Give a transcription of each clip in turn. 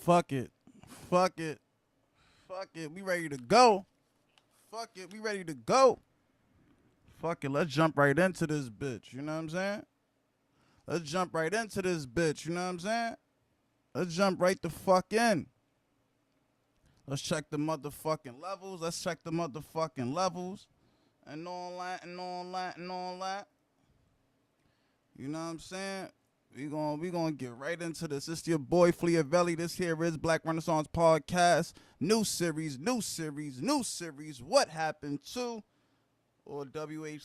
Fuck it. Fuck it. Fuck it. We ready to go. Fuck it. We ready to go. Fuck it. Let's jump right into this bitch. You know what I'm saying? Let's jump right into this bitch. You know what I'm saying? Let's jump right the fuck in. Let's check the motherfucking levels. Let's check the motherfucking levels. And all that, and all that, and all that. You know what I'm saying? We gonna get right into this. It's your boy Fleavelli. This here is Black Renaissance Podcast. New series, new series, new series. What happened to or WH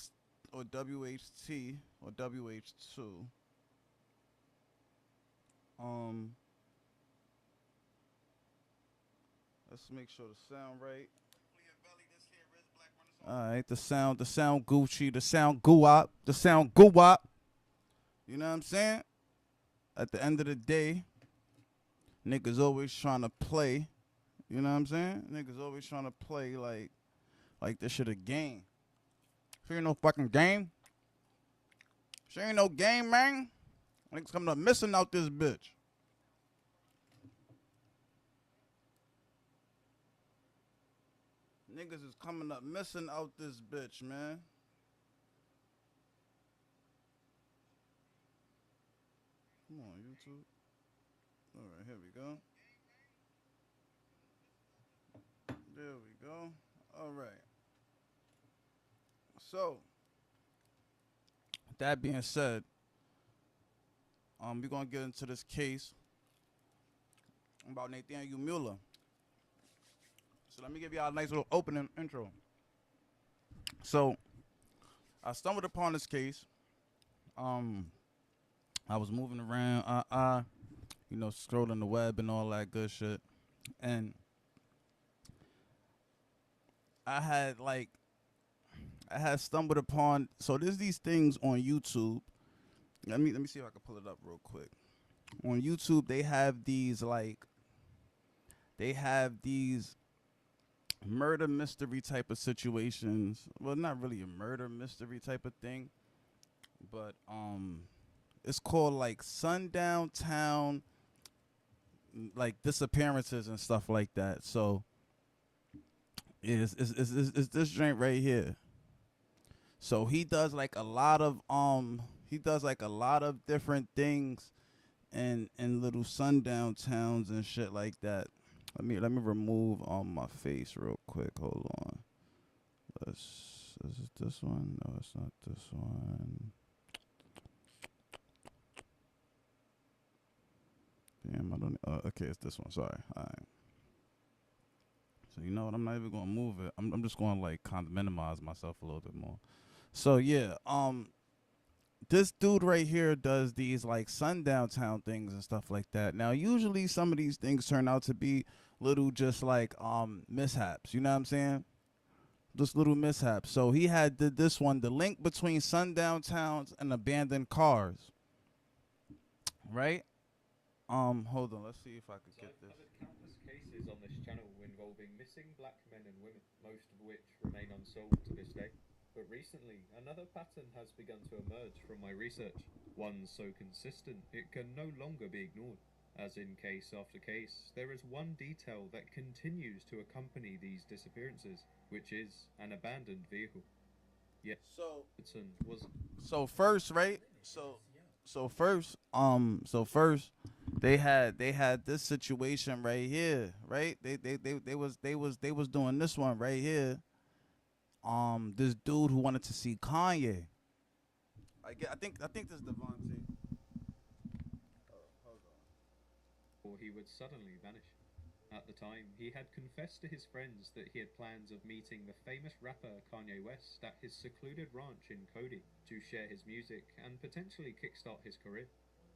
or WHT or WH2? Let's make sure the sound right. All right, the sound Gucci, the sound Guwop, the sound Guwop. You know what I'm saying? At the end of the day, niggas always trying to play. You know what I'm saying? Niggas always trying to play like this shit a game. If ain't no fucking game. If ain't no game, man. Niggas coming up missing out this bitch. Niggas is coming up missing out this bitch, man. Come on, YouTube. All right, here we go. There we go. All right. So, that being said, we're gonna get into this case about Nathaniel Mueller. So let me give y'all a nice little opening intro. So, I stumbled upon this case. I was moving around, scrolling the web and all that good shit, and I had stumbled upon. So there's these things on YouTube. Let me see if I can pull it up real quick. On YouTube, they have these murder mystery type of situations. Well, not really a murder mystery type of thing, but it's called like Sundown Town, like disappearances and stuff like that. So it's this joint right here. So he does like a lot of different things in little sundown towns and shit like that. Let me remove my face real quick. Hold on. Is it this one? No, it's not this one. Damn, I don't. Okay, it's this one. Sorry. All right. So you know what? I'm not even gonna move it. I'm just gonna like kind of minimize myself a little bit more. So yeah, this dude right here does these like sundown town things and stuff like that. Now, usually some of these things turn out to be little just like mishaps. You know what I'm saying? Just little mishaps. So he did this one, the link between sundown towns and abandoned cars. Right? Hold on. Let's see if I could get this. I've covered countless cases on this channel involving missing black men and women, most of which remain unsolved to this day. But recently, another pattern has begun to emerge from my research, one so consistent it can no longer be ignored. As in case after case, there is one detail that continues to accompany these disappearances, which is an abandoned vehicle. Yet, So first, right? So first, they had this situation right here, right? They was doing this one right here. This dude who wanted to see Kanye. I think this is Devontae. or he would suddenly vanish. At the time, he had confessed to his friends that he had plans of meeting the famous rapper Kanye West at his secluded ranch in Cody to share his music and potentially kickstart his career.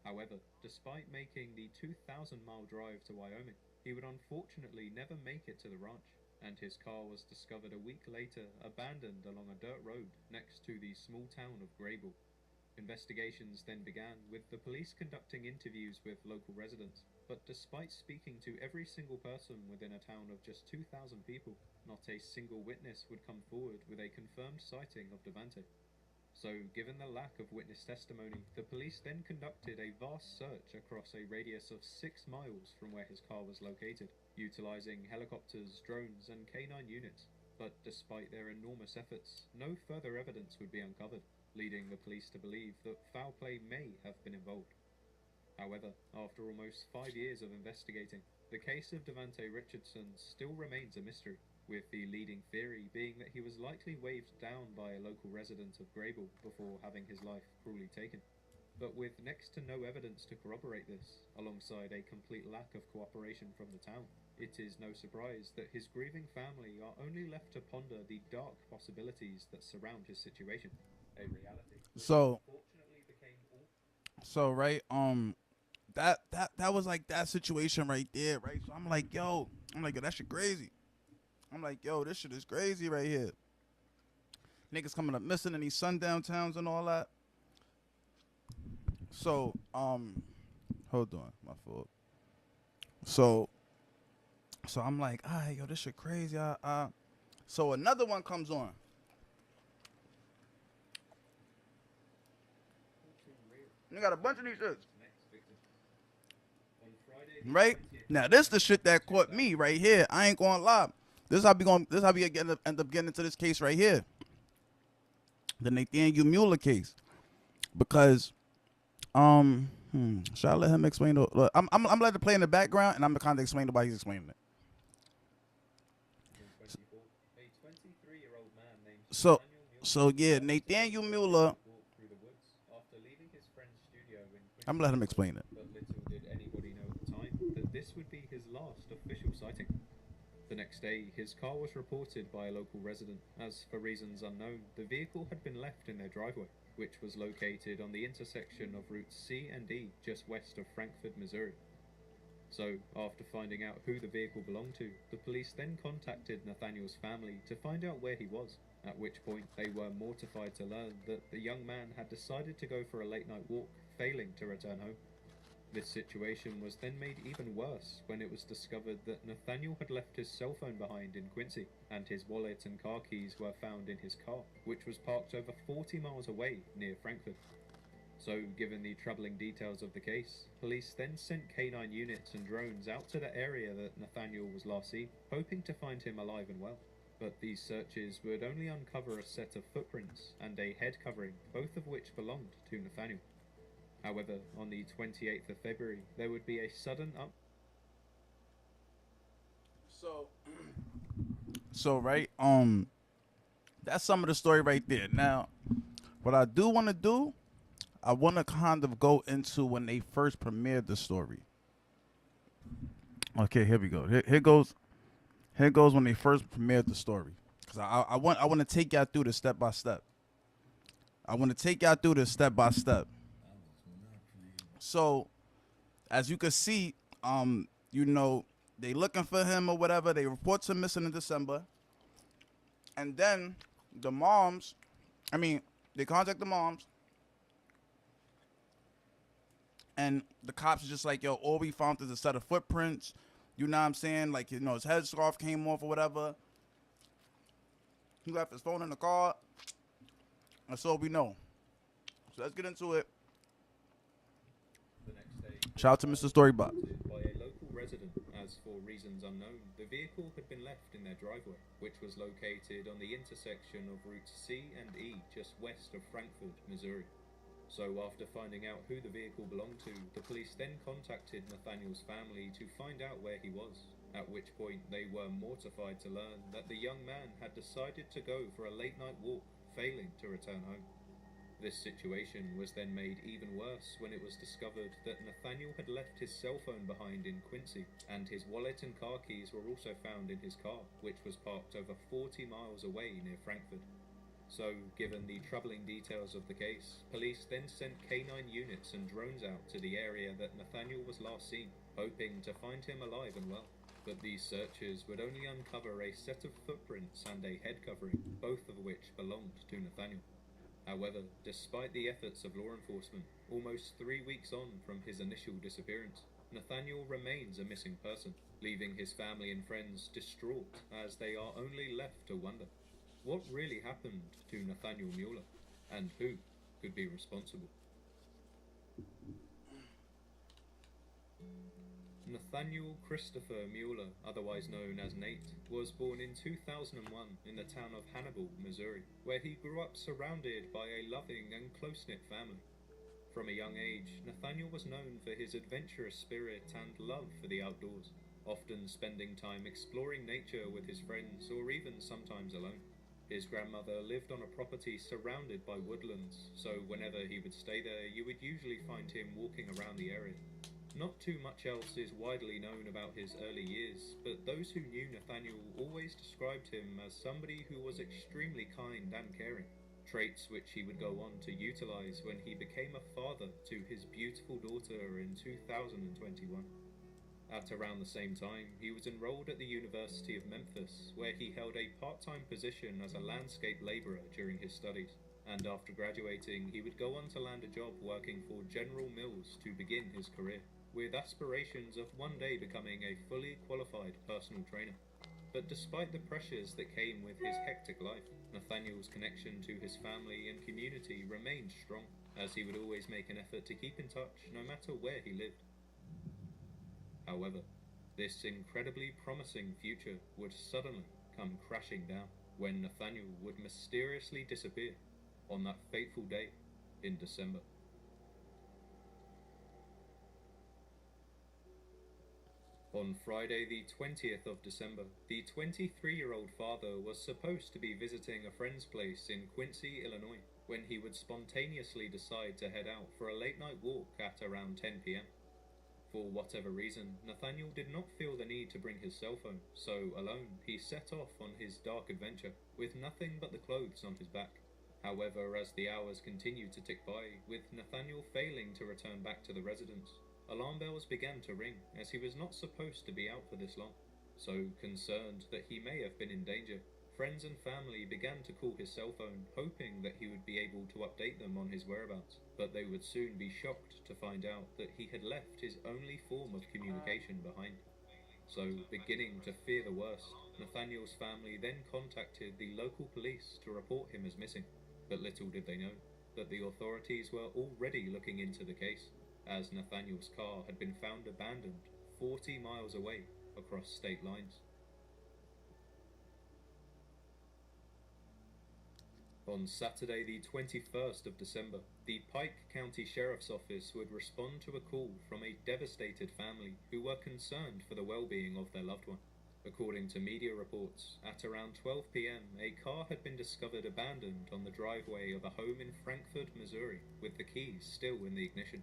However, despite making the 2,000-mile drive to Wyoming, he would unfortunately never make it to the ranch, and his car was discovered a week later abandoned along a dirt road next to the small town of Grable. Investigations then began, with the police conducting interviews with local residents, but despite speaking to every single person within a town of just 2,000 people, not a single witness would come forward with a confirmed sighting of Devante. So, given the lack of witness testimony, the police then conducted a vast search across a radius of 6 miles from where his car was located, utilizing helicopters, drones, and canine units. But despite their enormous efforts, no further evidence would be uncovered, leading the police to believe that foul play may have been involved. However, after almost 5 years of investigating, the case of Devante Richardson still remains a mystery, with the leading theory being that he was likely waved down by a local resident of Grable before having his life cruelly taken. But with next to no evidence to corroborate this, alongside a complete lack of cooperation from the town, it is no surprise that his grieving family are only left to ponder the dark possibilities that surround his situation. A reality which So unfortunately became all. right, that was like that situation right there, right? So I'm like, yo, that shit crazy. I'm like, yo, this shit is crazy right here. Niggas coming up missing in these sundown towns and all that. So, hold on, my fault. So I'm like, alright, yo, this shit crazy. So another one comes on. You got a bunch of these shits. Right? Now this the shit that caught me right here. I ain't gonna lie. This is how we end up getting into this case right here. The Nathaniel Mueller case. Because should I let him explain it? Look, I'm letting it play in the background and I'm kind of explaining why he's explaining it. So yeah, Nathaniel Mueller. I'm gonna let him explain it. But little did anybody know at the time that this would be his last official sighting. The next day, his car was reported by a local resident, as for reasons unknown, the vehicle had been left in their driveway, which was located on the intersection of routes C and E just west of Frankfort, Missouri. So, after finding out who the vehicle belonged to, the police then contacted Nathaniel's family to find out where he was, at which point they were mortified to learn that the young man had decided to go for a late-night walk, failing to return home. This situation was then made even worse when it was discovered that Nathaniel had left his cell phone behind in Quincy, and his wallet and car keys were found in his car, which was parked over 40 miles away near Frankfurt. So, given the troubling details of the case, police then sent canine units and drones out to the area that Nathaniel was last seen, hoping to find him alive and well. But these searches would only uncover a set of footprints and a head covering, both of which belonged to Nathaniel. However, on the 28th of February, there would be a sudden So right, that's some of the story right there. Now, what I do want to do, I want to kind of go into when they first premiered the story. Okay, here we go. Here goes when they first premiered the story. Cause I want to take y'all through this step by step. So, as you can see, they looking for him or whatever. They report him missing in December. And then they contact the moms. And the cops are just like, yo, all we found is a set of footprints. You know what I'm saying? Like, his headscarf came off or whatever. He left his phone in the car. That's all we know. So let's get into it. The next day, shout out to Mr. Storybot. By a local resident, as for reasons unknown, the vehicle had been left in their driveway, which was located on the intersection of routes C and E just west of Frankfort, Missouri. So after finding out who the vehicle belonged to, the police then contacted Nathaniel's family to find out where he was, at which point they were mortified to learn that the young man had decided to go for a late-night walk, failing to return home. This situation was then made even worse when it was discovered that Nathaniel had left his cell phone behind in Quincy, and his wallet and car keys were also found in his car, which was parked over 40 miles away near Frankfurt. So, given the troubling details of the case, police then sent canine units and drones out to the area that Nathaniel was last seen, hoping to find him alive and well. But these searches would only uncover a set of footprints and a head covering, both of which belonged to Nathaniel. However, despite the efforts of law enforcement, almost 3 weeks on from his initial disappearance, Nathaniel remains a missing person, leaving his family and friends distraught as they are only left to wonder, what really happened to Nathaniel Mueller? and who could be responsible. Nathaniel Christopher Mueller, otherwise known as Nate, was born in 2001 in the town of Hannibal, Missouri, where he grew up surrounded by a loving and close-knit family. From a young age, Nathaniel was known for his adventurous spirit and love for the outdoors, often spending time exploring nature with his friends or even sometimes alone. His grandmother lived on a property surrounded by woodlands, so whenever he would stay there, you would usually find him walking around the area. Not too much else is widely known about his early years, but those who knew Nathaniel always described him as somebody who was extremely kind and caring, traits which he would go on to utilize when he became a father to his beautiful daughter in 2021. At around the same time, he was enrolled at the University of Memphis, where he held a part-time position as a landscape laborer during his studies, and after graduating, he would go on to land a job working for General Mills to begin his career, with aspirations of one day becoming a fully qualified personal trainer. But despite the pressures that came with his hectic life, Nathaniel's connection to his family and community remained strong, as he would always make an effort to keep in touch no matter where he lived. However, this incredibly promising future would suddenly come crashing down when Nathaniel would mysteriously disappear on that fateful day in December. On Friday the 20th of December, the 23-year-old father was supposed to be visiting a friend's place in Quincy, Illinois, when he would spontaneously decide to head out for a late-night walk at around 10 p.m. For whatever reason, Nathaniel did not feel the need to bring his cell phone, so alone he set off on his dark adventure with nothing but the clothes on his back. However, as the hours continued to tick by, with Nathaniel failing to return back to the residence, alarm bells began to ring, as he was not supposed to be out for this long. So, concerned that he may have been in danger, friends and family began to call his cell phone, hoping that he would be able to update them on his whereabouts, but they would soon be shocked to find out that he had left his only form of communication behind. So, beginning to fear the worst, Nathaniel's family then contacted the local police to report him as missing, but little did they know that the authorities were already looking into the case, as Nathaniel's car had been found abandoned 40 miles away across state lines. On Saturday the 21st of December, the Pike County Sheriff's Office would respond to a call from a devastated family who were concerned for the well-being of their loved one. According to media reports, at around 12 p.m, a car had been discovered abandoned on the driveway of a home in Frankfort, Missouri, with the keys still in the ignition.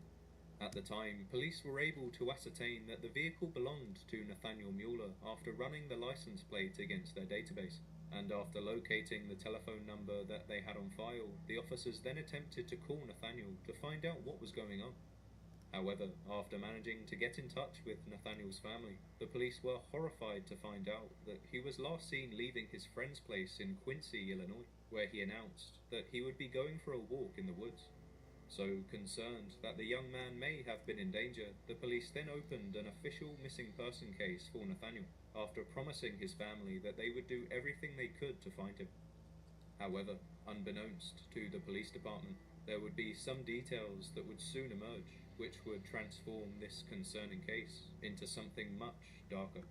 At the time, police were able to ascertain that the vehicle belonged to Nathaniel Mueller after running the license plate against their database, and after locating the telephone number that they had on file, the officers then attempted to call Nathaniel to find out what was going on. However, after managing to get in touch with Nathaniel's family, the police were horrified to find out that he was last seen leaving his friend's place in Quincy, Illinois, where he announced that he would be going for a walk in the woods. So, concerned that the young man may have been in danger, the police then opened an official missing person case for Nathaniel, after promising his family that they would do everything they could to find him. However, unbeknownst to the police department, there would be some details that would soon emerge, which would transform this concerning case into something much darker.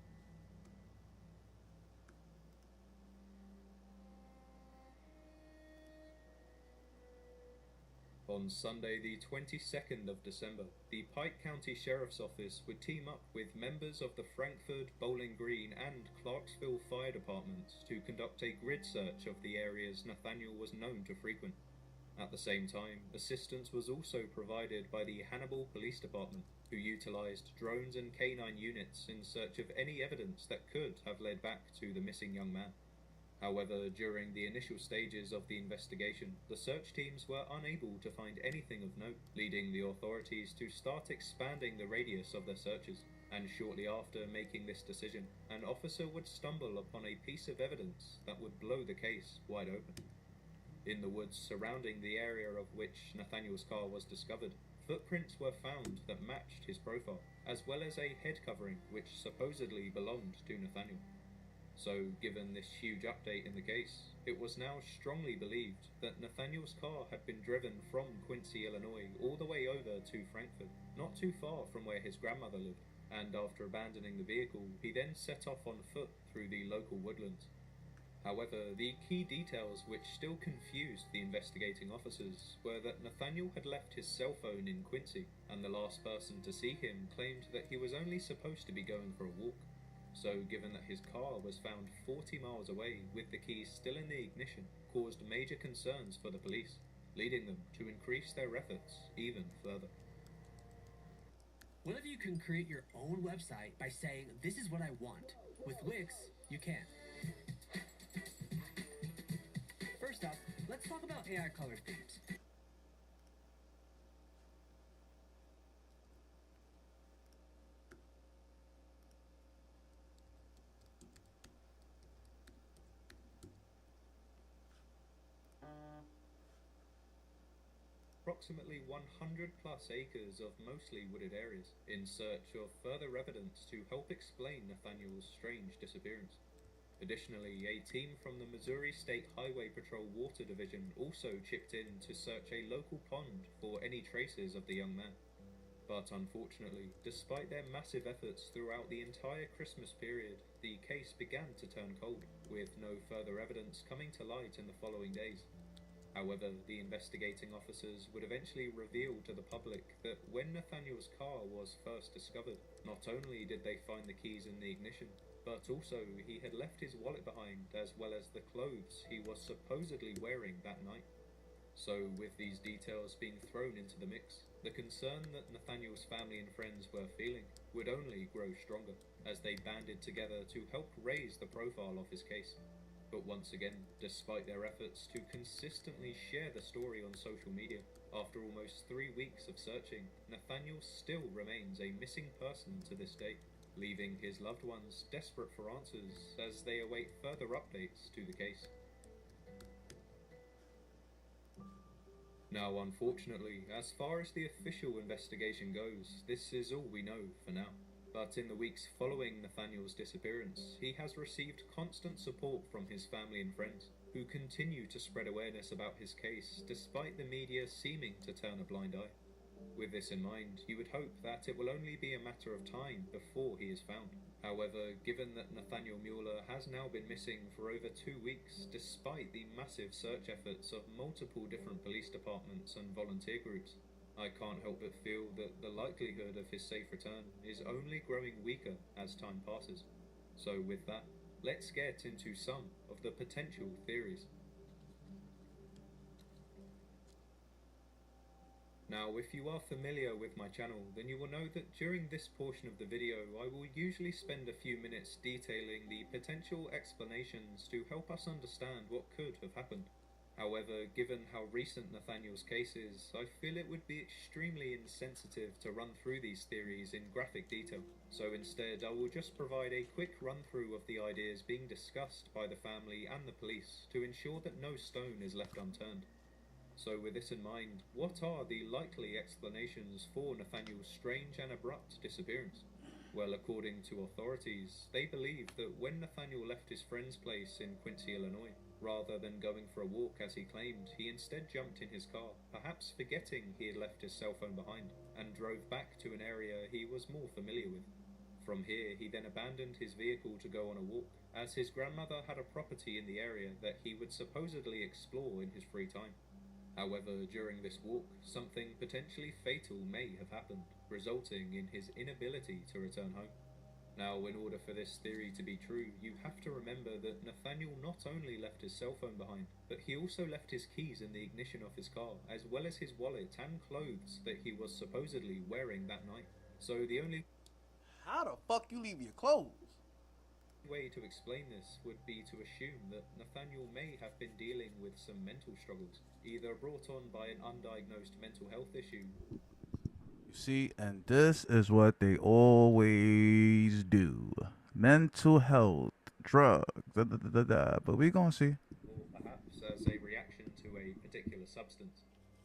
On Sunday the 22nd of December, the Pike County Sheriff's Office would team up with members of the Frankfort, Bowling Green and Clarksville Fire Departments to conduct a grid search of the areas Nathaniel was known to frequent. At the same time, assistance was also provided by the Hannibal Police Department, who utilized drones and canine units in search of any evidence that could have led back to the missing young man. However, during the initial stages of the investigation, the search teams were unable to find anything of note, leading the authorities to start expanding the radius of their searches. And shortly after making this decision, an officer would stumble upon a piece of evidence that would blow the case wide open. In the woods surrounding the area of which Nathaniel's car was discovered, footprints were found that matched his profile, as well as a head covering which supposedly belonged to Nathaniel. So, given this huge update in the case, it was now strongly believed that Nathaniel's car had been driven from Quincy, Illinois, all the way over to Frankfurt, not too far from where his grandmother lived, and after abandoning the vehicle, he then set off on foot through the local woodlands. However, the key details which still confused the investigating officers were that Nathaniel had left his cell phone in Quincy, and the last person to see him claimed that he was only supposed to be going for a walk. So, given that his car was found 40 miles away with the keys still in the ignition, caused major concerns for the police, leading them to increase their efforts even further. What if you can create your own website by saying, "This is what I want"? With Wix, you can. First up, let's talk about AI color themes. Approximately 100 plus acres of mostly wooded areas, in search of further evidence to help explain Nathaniel's strange disappearance. Additionally, a team from the Missouri State Highway Patrol Water Division also chipped in to search a local pond for any traces of the young man. But unfortunately, despite their massive efforts throughout the entire Christmas period, the case began to turn cold, with no further evidence coming to light in the following days. However, the investigating officers would eventually reveal to the public that when Nathaniel's car was first discovered, not only did they find the keys in the ignition, but also he had left his wallet behind as well as the clothes he was supposedly wearing that night. So, with these details being thrown into the mix, the concern that Nathaniel's family and friends were feeling would only grow stronger, as they banded together to help raise the profile of his case. But once again, despite their efforts to consistently share the story on social media, after almost 3 weeks of searching, Nathaniel still remains a missing person to this day, leaving his loved ones desperate for answers as they await further updates to the case. Now, unfortunately, as far as the official investigation goes, this is all we know for now. But in the weeks following Nathaniel's disappearance, he has received constant support from his family and friends, who continue to spread awareness about his case despite the media seeming to turn a blind eye. With this in mind, you would hope that it will only be a matter of time before he is found. However, given that Nathaniel Mueller has now been missing for over 2 weeks despite the massive search efforts of multiple different police departments and volunteer groups, I can't help but feel that the likelihood of his safe return is only growing weaker as time passes. So with that, let's get into some of the potential theories. Now, if you are familiar with my channel, then you will know that during this portion of the video, I will usually spend a few minutes detailing the potential explanations to help us understand what could have happened. However, given how recent Nathaniel's case is, I feel it would be extremely insensitive to run through these theories in graphic detail, so instead I will just provide a quick run-through of the ideas being discussed by the family and the police to ensure that no stone is left unturned. So with this in mind, what are the likely explanations for Nathaniel's strange and abrupt disappearance? Well, according to authorities, they believe that when Nathaniel left his friend's place in Quincy, Illinois, rather than going for a walk as he claimed, he instead jumped in his car, perhaps forgetting he had left his cell phone behind, and drove back to an area he was more familiar with. From here, he then abandoned his vehicle to go on a walk, as his grandmother had a property in the area that he would supposedly explore in his free time. However, during this walk, something potentially fatal may have happened, resulting in his inability to return home. Now, in order for this theory to be true, you have to remember that Nathaniel not only left his cell phone behind, but he also left his keys in the ignition of his car, as well as his wallet and clothes that he was supposedly wearing that night. So the only How the fuck you leave your clothes? way to explain this would be to assume that Nathaniel may have been dealing with some mental struggles, either brought on by an undiagnosed mental health issue. You see, and this is what they always do. Mental health, drugs, but we gonna see. Or perhaps as a reaction to a particular substance.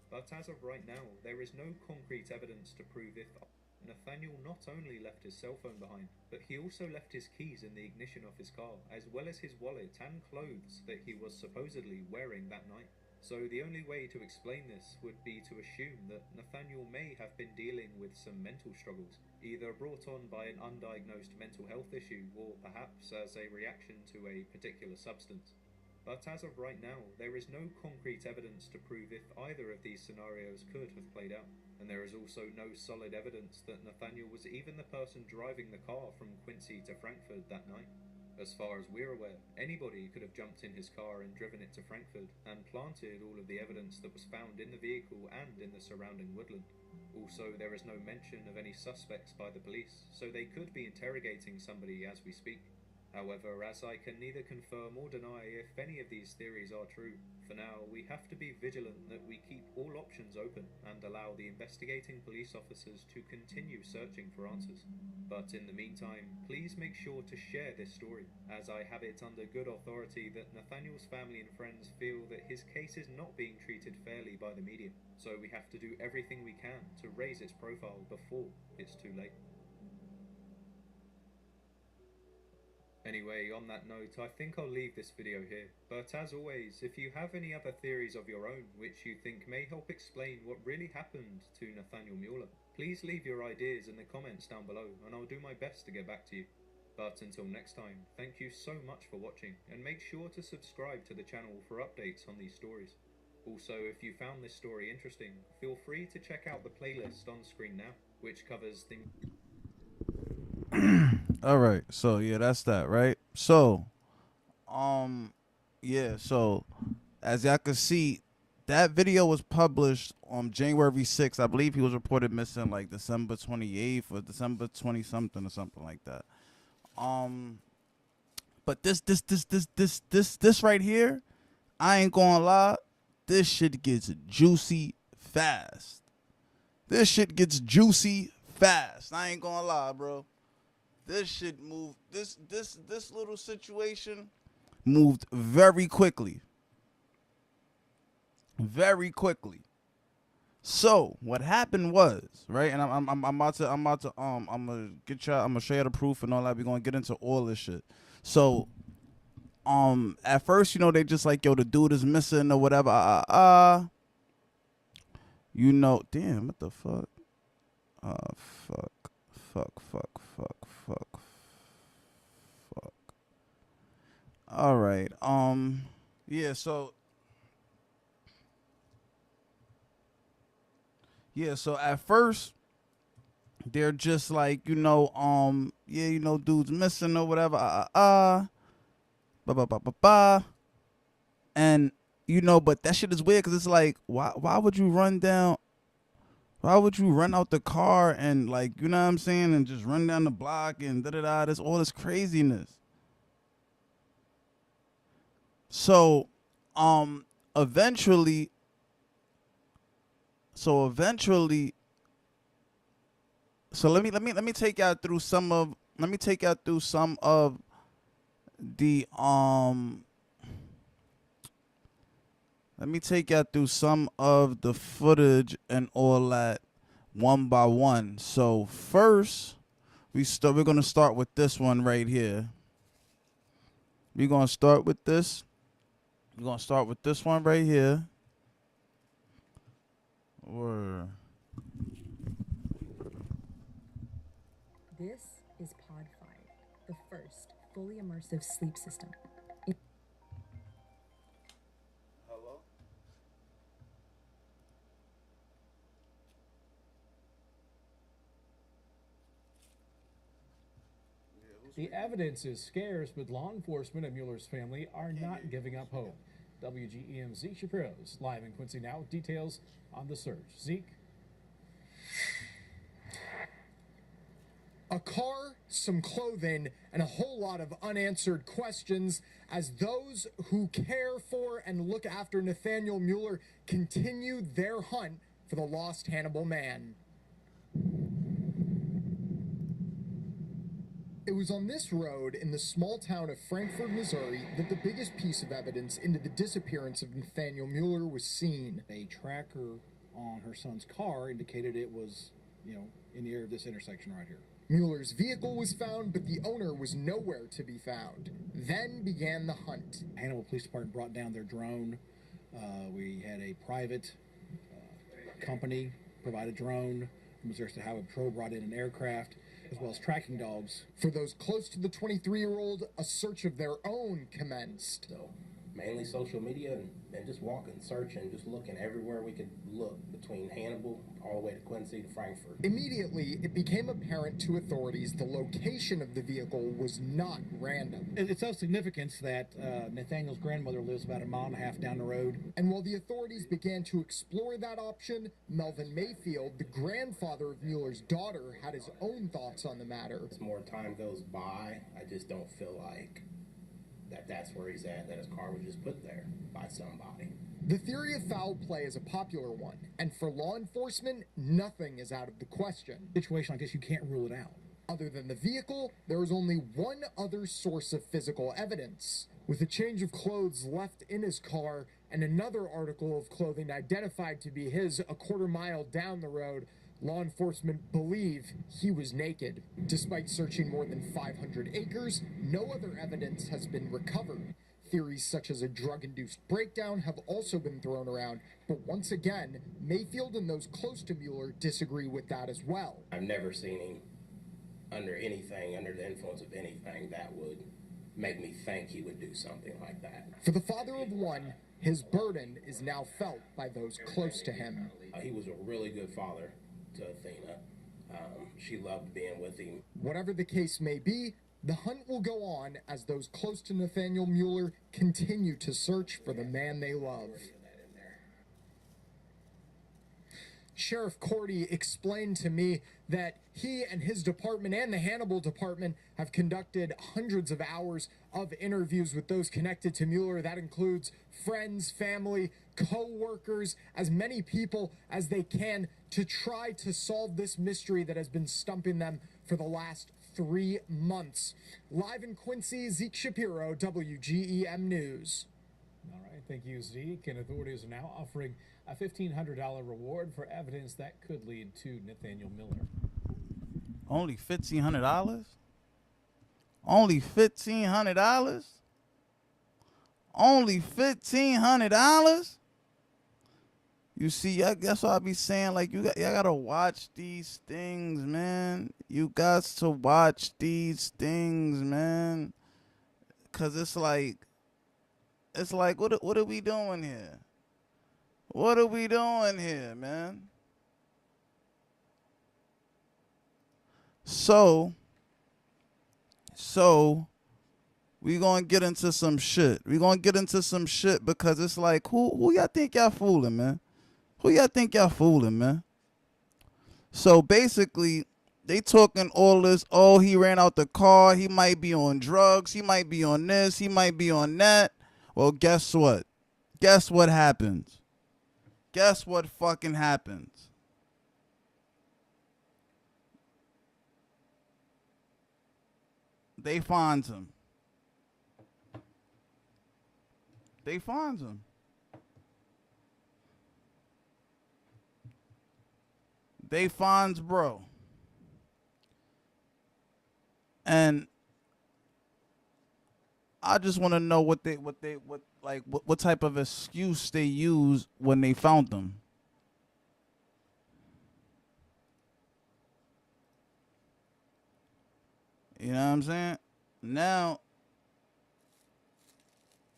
But as of right now, there is no concrete evidence to prove if Nathaniel not only left his cell phone behind, but he also left his keys in the ignition of his car, as well as his wallet and clothes that he was supposedly wearing that night. So the only way to explain this would be to assume that Nathaniel may have been dealing with some mental struggles, either brought on by an undiagnosed mental health issue or perhaps as a reaction to a particular substance. But as of right now, there is no concrete evidence to prove if either of these scenarios could have played out, and there is also no solid evidence that Nathaniel was even the person driving the car from Quincy to Frankfurt that night. As far as we're aware, anybody could have jumped in his car and driven it to Frankfurt and planted all of the evidence that was found in the vehicle and in the surrounding woodland. Also, there is no mention of any suspects by the police, so they could be interrogating somebody as we speak. However, as I can neither confirm or deny if any of these theories are true, for now we have to be vigilant that we keep all options open and allow the investigating police officers to continue searching for answers. But in the meantime, please make sure to share this story, as I have it under good authority that Nathaniel's family and friends feel that his case is not being treated fairly by the media, so we have to do everything we can to raise its profile before it's too late. Anyway, on that note, I think I'll leave this video here, but as always, if you have any other theories of your own which you think may help explain what really happened to Nathaniel Mueller, please leave your ideas in the comments down below and I'll do my best to get back to you. But until next time, thank you so much for watching, and make sure to subscribe to the channel for updates on these stories. Also, if you found this story interesting, feel free to check out the playlist on screen now, which covers things. All right, so yeah, that's that, right? So, yeah, so as y'all can see, that video was published on January 6th. I believe he was reported missing like December 28th or December 20 something or something like that. But this right here, I ain't gonna lie, this shit gets juicy fast. This shit gets juicy fast. I ain't gonna lie, bro. This shit moved. This little situation moved very quickly. Very quickly. So what happened was, right, and I'm gonna show you the proof and all that. We're gonna get into all this shit. So at first, you know, they just like, yo, the dude is missing or whatever. You know, damn, what the fuck? Fuck. All right. Yeah, so at first they're just like, you know, yeah, you know, dude's missing or whatever. And you know, but that shit is weird because it's like, why would you run down? Why would you run out the car and, like, you know what I'm saying, and just run down the block and da-da-da, this all this craziness. So, eventually, so let me take y'all through some of the footage and all that one by one. So first, we're gonna start with this one right here. We're gonna start with this. We're gonna start with this one right here. This is Pod 5, the first fully immersive sleep system. Hello? The evidence is scarce, but law enforcement and Mueller's family are not giving up hope. WGEM's Zeke Shapiro is live in Quincy now with details on the search. Zeke? A car, some clothing, and a whole lot of unanswered questions as those who care for and look after Nathaniel Mueller continue their hunt for the lost Hannibal man. It was on this road in the small town of Frankfurt, Missouri, that the biggest piece of evidence into the disappearance of Nathaniel Mueller was seen. A tracker on her son's car indicated it was in the area of this intersection right here. Mueller's vehicle was found, but the owner was nowhere to be found. Then began the hunt. Hannibal Police Department brought down their drone. We had a private company provide a drone. Missouri State Highway Patrol brought in an aircraft, as well as tracking dogs. For those close to the 23-year-old, a search of their own commenced. So, mainly social media and just walking, searching, just looking everywhere we could look between Hannibal all the way to Quincy to Frankfurt. Immediately, it became apparent to authorities the location of the vehicle was not random. It's of significance that Nathaniel's grandmother lives about a mile and a half down the road. And while the authorities began to explore that option, Melvin Mayfield, the grandfather of Mueller's daughter, had his own thoughts on the matter. As more time goes by, I just don't feel like that's where he's at, that his car was just put there by somebody. The theory of foul play is a popular one, and for law enforcement, nothing is out of the question. Situation like this, you can't rule it out. Other than the vehicle, there is only one other source of physical evidence. With a change of clothes left in his car and another article of clothing identified to be his a quarter mile down the road, law enforcement believe he was naked. Despite searching more than 500 acres, no other evidence has been recovered. Theories such as a drug-induced breakdown have also been thrown around, but once again, Mayfield and those close to Mueller disagree with that as well. I've never seen him under the influence of anything that would make me think he would do something like that. For the father of one, his burden is now felt by those close to him. He was a really good father to Athena. She loved being with him. Whatever the case may be, the hunt will go on as those close to Nathaniel Mueller continue to search for the man they love. Sheriff Cordy explained to me that he and his department and the Hannibal department have conducted hundreds of hours of interviews with those connected to Mueller. That includes friends, family, co-workers, as many people as they can to try to solve this mystery that has been stumping them for the last 3 months. Live in Quincy, Zeke Shapiro, WGEM News. All right, thank you, Zeke. And authorities are now offering a $1,500 reward for evidence that could lead to Nathaniel Mueller. Only $1,500? Only $1,500? Only $1,500? You see, that's what I be saying. Like, y'all gotta watch these things, man. You got to watch these things, man. Cause it's like, what are we doing here? What are we doing here, man? So we gonna get into some shit. We gonna get into some shit because it's like, who y'all think y'all fooling, man? Who y'all think y'all fooling, man? So basically, they talking all this, oh, he ran out the car, he might be on drugs, he might be on this, he might be on that. Well, guess what? Guess what happens? Guess what fucking happens? They finds him. They finds him. They finds bro. And I just want to know what type of excuse they use when they found them. You know what I'm saying? Now,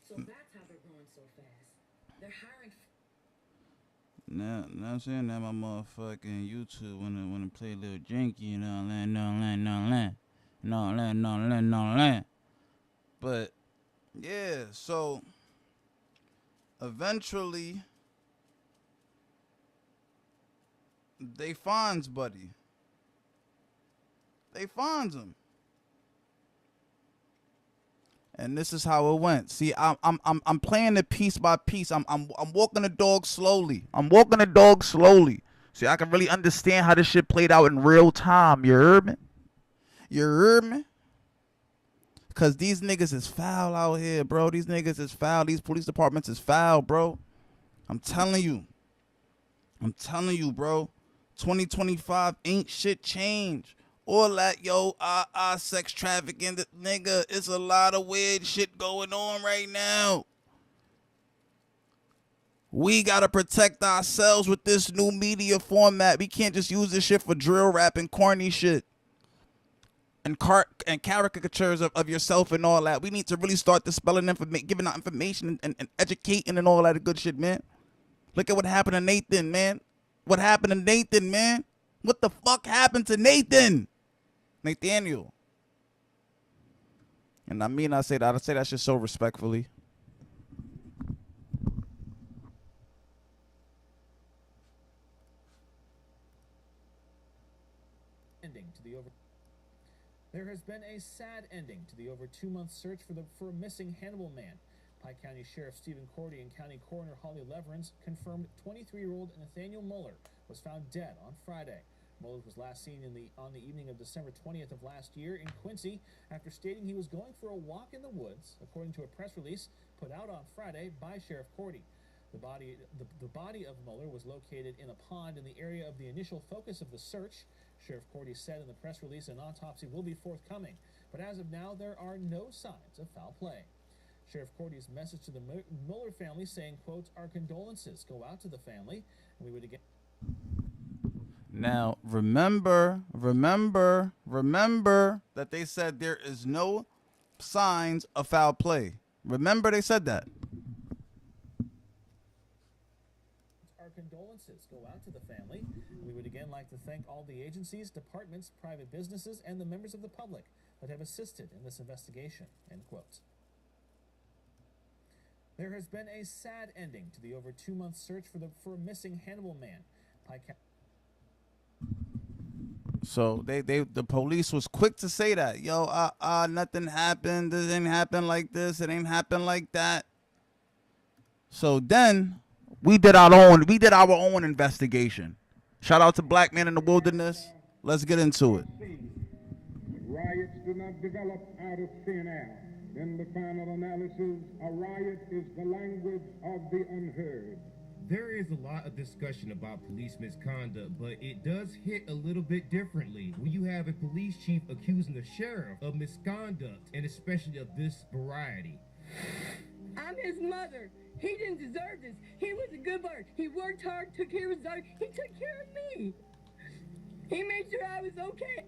so that's how they're growing so fast. They're hiring. Now I'm saying that my motherfucking YouTube when I play a little janky, you know, no. But yeah, so eventually they finds Buddy. They finds him. And this is how it went. See, I'm playing it piece by piece. I'm walking the dog slowly. I'm walking the dog slowly. See, I can really understand how this shit played out in real time. You heard me? You heard me? Cause these niggas is foul out here, bro. These niggas is foul. These police departments is foul, bro. I'm telling you. I'm telling you, bro. 2025 ain't shit changed. All that, yo, sex trafficking, nigga, it's a lot of weird shit going on right now. We gotta protect ourselves with this new media format. We can't just use this shit for drill rap and corny shit. And caricatures of yourself and all that. We need to really start dispelling giving out information and educating and all that good shit, man. Look at what happened to Nathan, man. What happened to Nathan, man? What the fuck happened to Nathan? Nathaniel. And I mean, I say that shit so respectfully. There has been a sad ending to the over 2-month search for a missing Hannibal man. Pike County Sheriff Stephen Cordy and County Coroner Holly Leverance confirmed 23-year-old Nathaniel Mueller was found dead on Friday. Mueller was last seen on the evening of December 20th of last year in Quincy after stating he was going for a walk in the woods, according to a press release put out on Friday by Sheriff Cordy. The body of Mueller was located in a pond in the area of the initial focus of the search. Sheriff Cordy said in the press release an autopsy will be forthcoming, but as of now, there are no signs of foul play. Sheriff Cordy's message to the Mueller family saying, quote, "Our condolences go out to the family, and we would again..." Now, remember that they said there is no signs of foul play. Remember they said that. Our condolences go out to the family. We would again like to thank all the agencies, departments, private businesses, and the members of the public that have assisted in this investigation, end quote. There has been a sad ending to the over 2-month search for a missing Hannibal man. So the police was quick to say that, yo, nothing happened. This ain't happen like this. It ain't happen like that. So then we did our own investigation. Shout out to Black Man in the Wilderness. Let's get into it. Riots do not develop out of thin air. In the final analysis, a riot is the language of the unheard. There is a lot of discussion about police misconduct, but it does hit a little bit differently when you have a police chief accusing the sheriff of misconduct, and especially of this variety. I'm his mother. He didn't deserve this. He was a good boy. He worked hard, took care of his daughter. He took care of me. He made sure I was okay.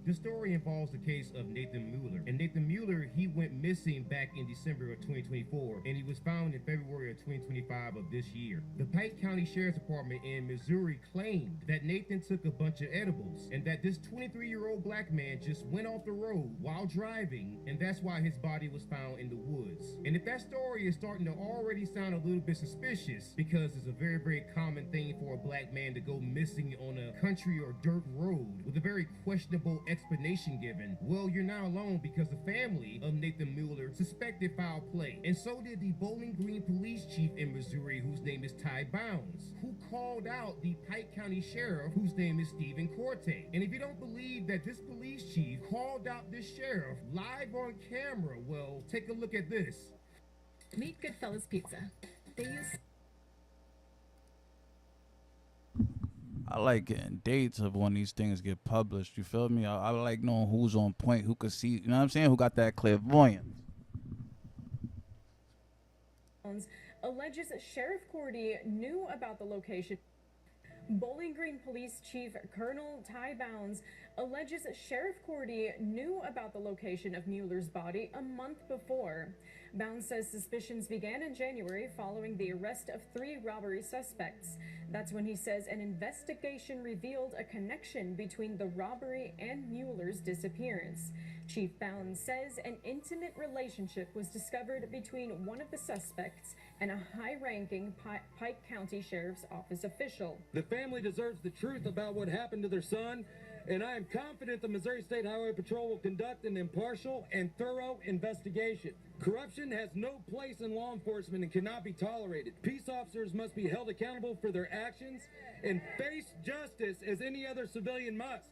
The story involves the case of Nathan Mueller. And Nathan Mueller, he went missing back in December of 2024, and he was found in February of 2025 of this year. The Pike County Sheriff's Department in Missouri claimed that Nathan took a bunch of edibles, and that this 23-year-old black man just went off the road while driving, and that's why his body was found in the woods. And if that story is starting to already sound a little bit suspicious, because it's a very, very common thing for a black man to go missing on a country or dirt road with a very questionable explanation given, well, you're not alone, because the family of Nathan Mueller suspected foul play, and so did the Bowling Green police chief in Missouri, whose name is Ty Bounds, who called out the Pike County sheriff, whose name is Stephen Corte. And if you don't believe that this police chief called out this sheriff live on camera, well, take a look at this. Meet Goodfellas Pizza. They use... I like getting dates of when these things get published. You feel me? I like knowing who's on point, who could see, you know what I'm saying? Who got that clairvoyance. Alleges Sheriff Cordy knew about the location. Bowling Green Police Chief Colonel Ty Bounds alleges Sheriff Cordy knew about the location of Mueller's body a month before. Bounds says suspicions began in January following the arrest of 3 robbery suspects. That's when he says an investigation revealed a connection between the robbery and Mueller's disappearance. Chief Bounds says an intimate relationship was discovered between one of the suspects and a high-ranking Pike County Sheriff's Office official. The family deserves the truth about what happened to their son, and I am confident the Missouri State Highway Patrol will conduct an impartial and thorough investigation. Corruption has no place in law enforcement and cannot be tolerated. Peace officers must be held accountable for their actions and face justice as any other civilian must.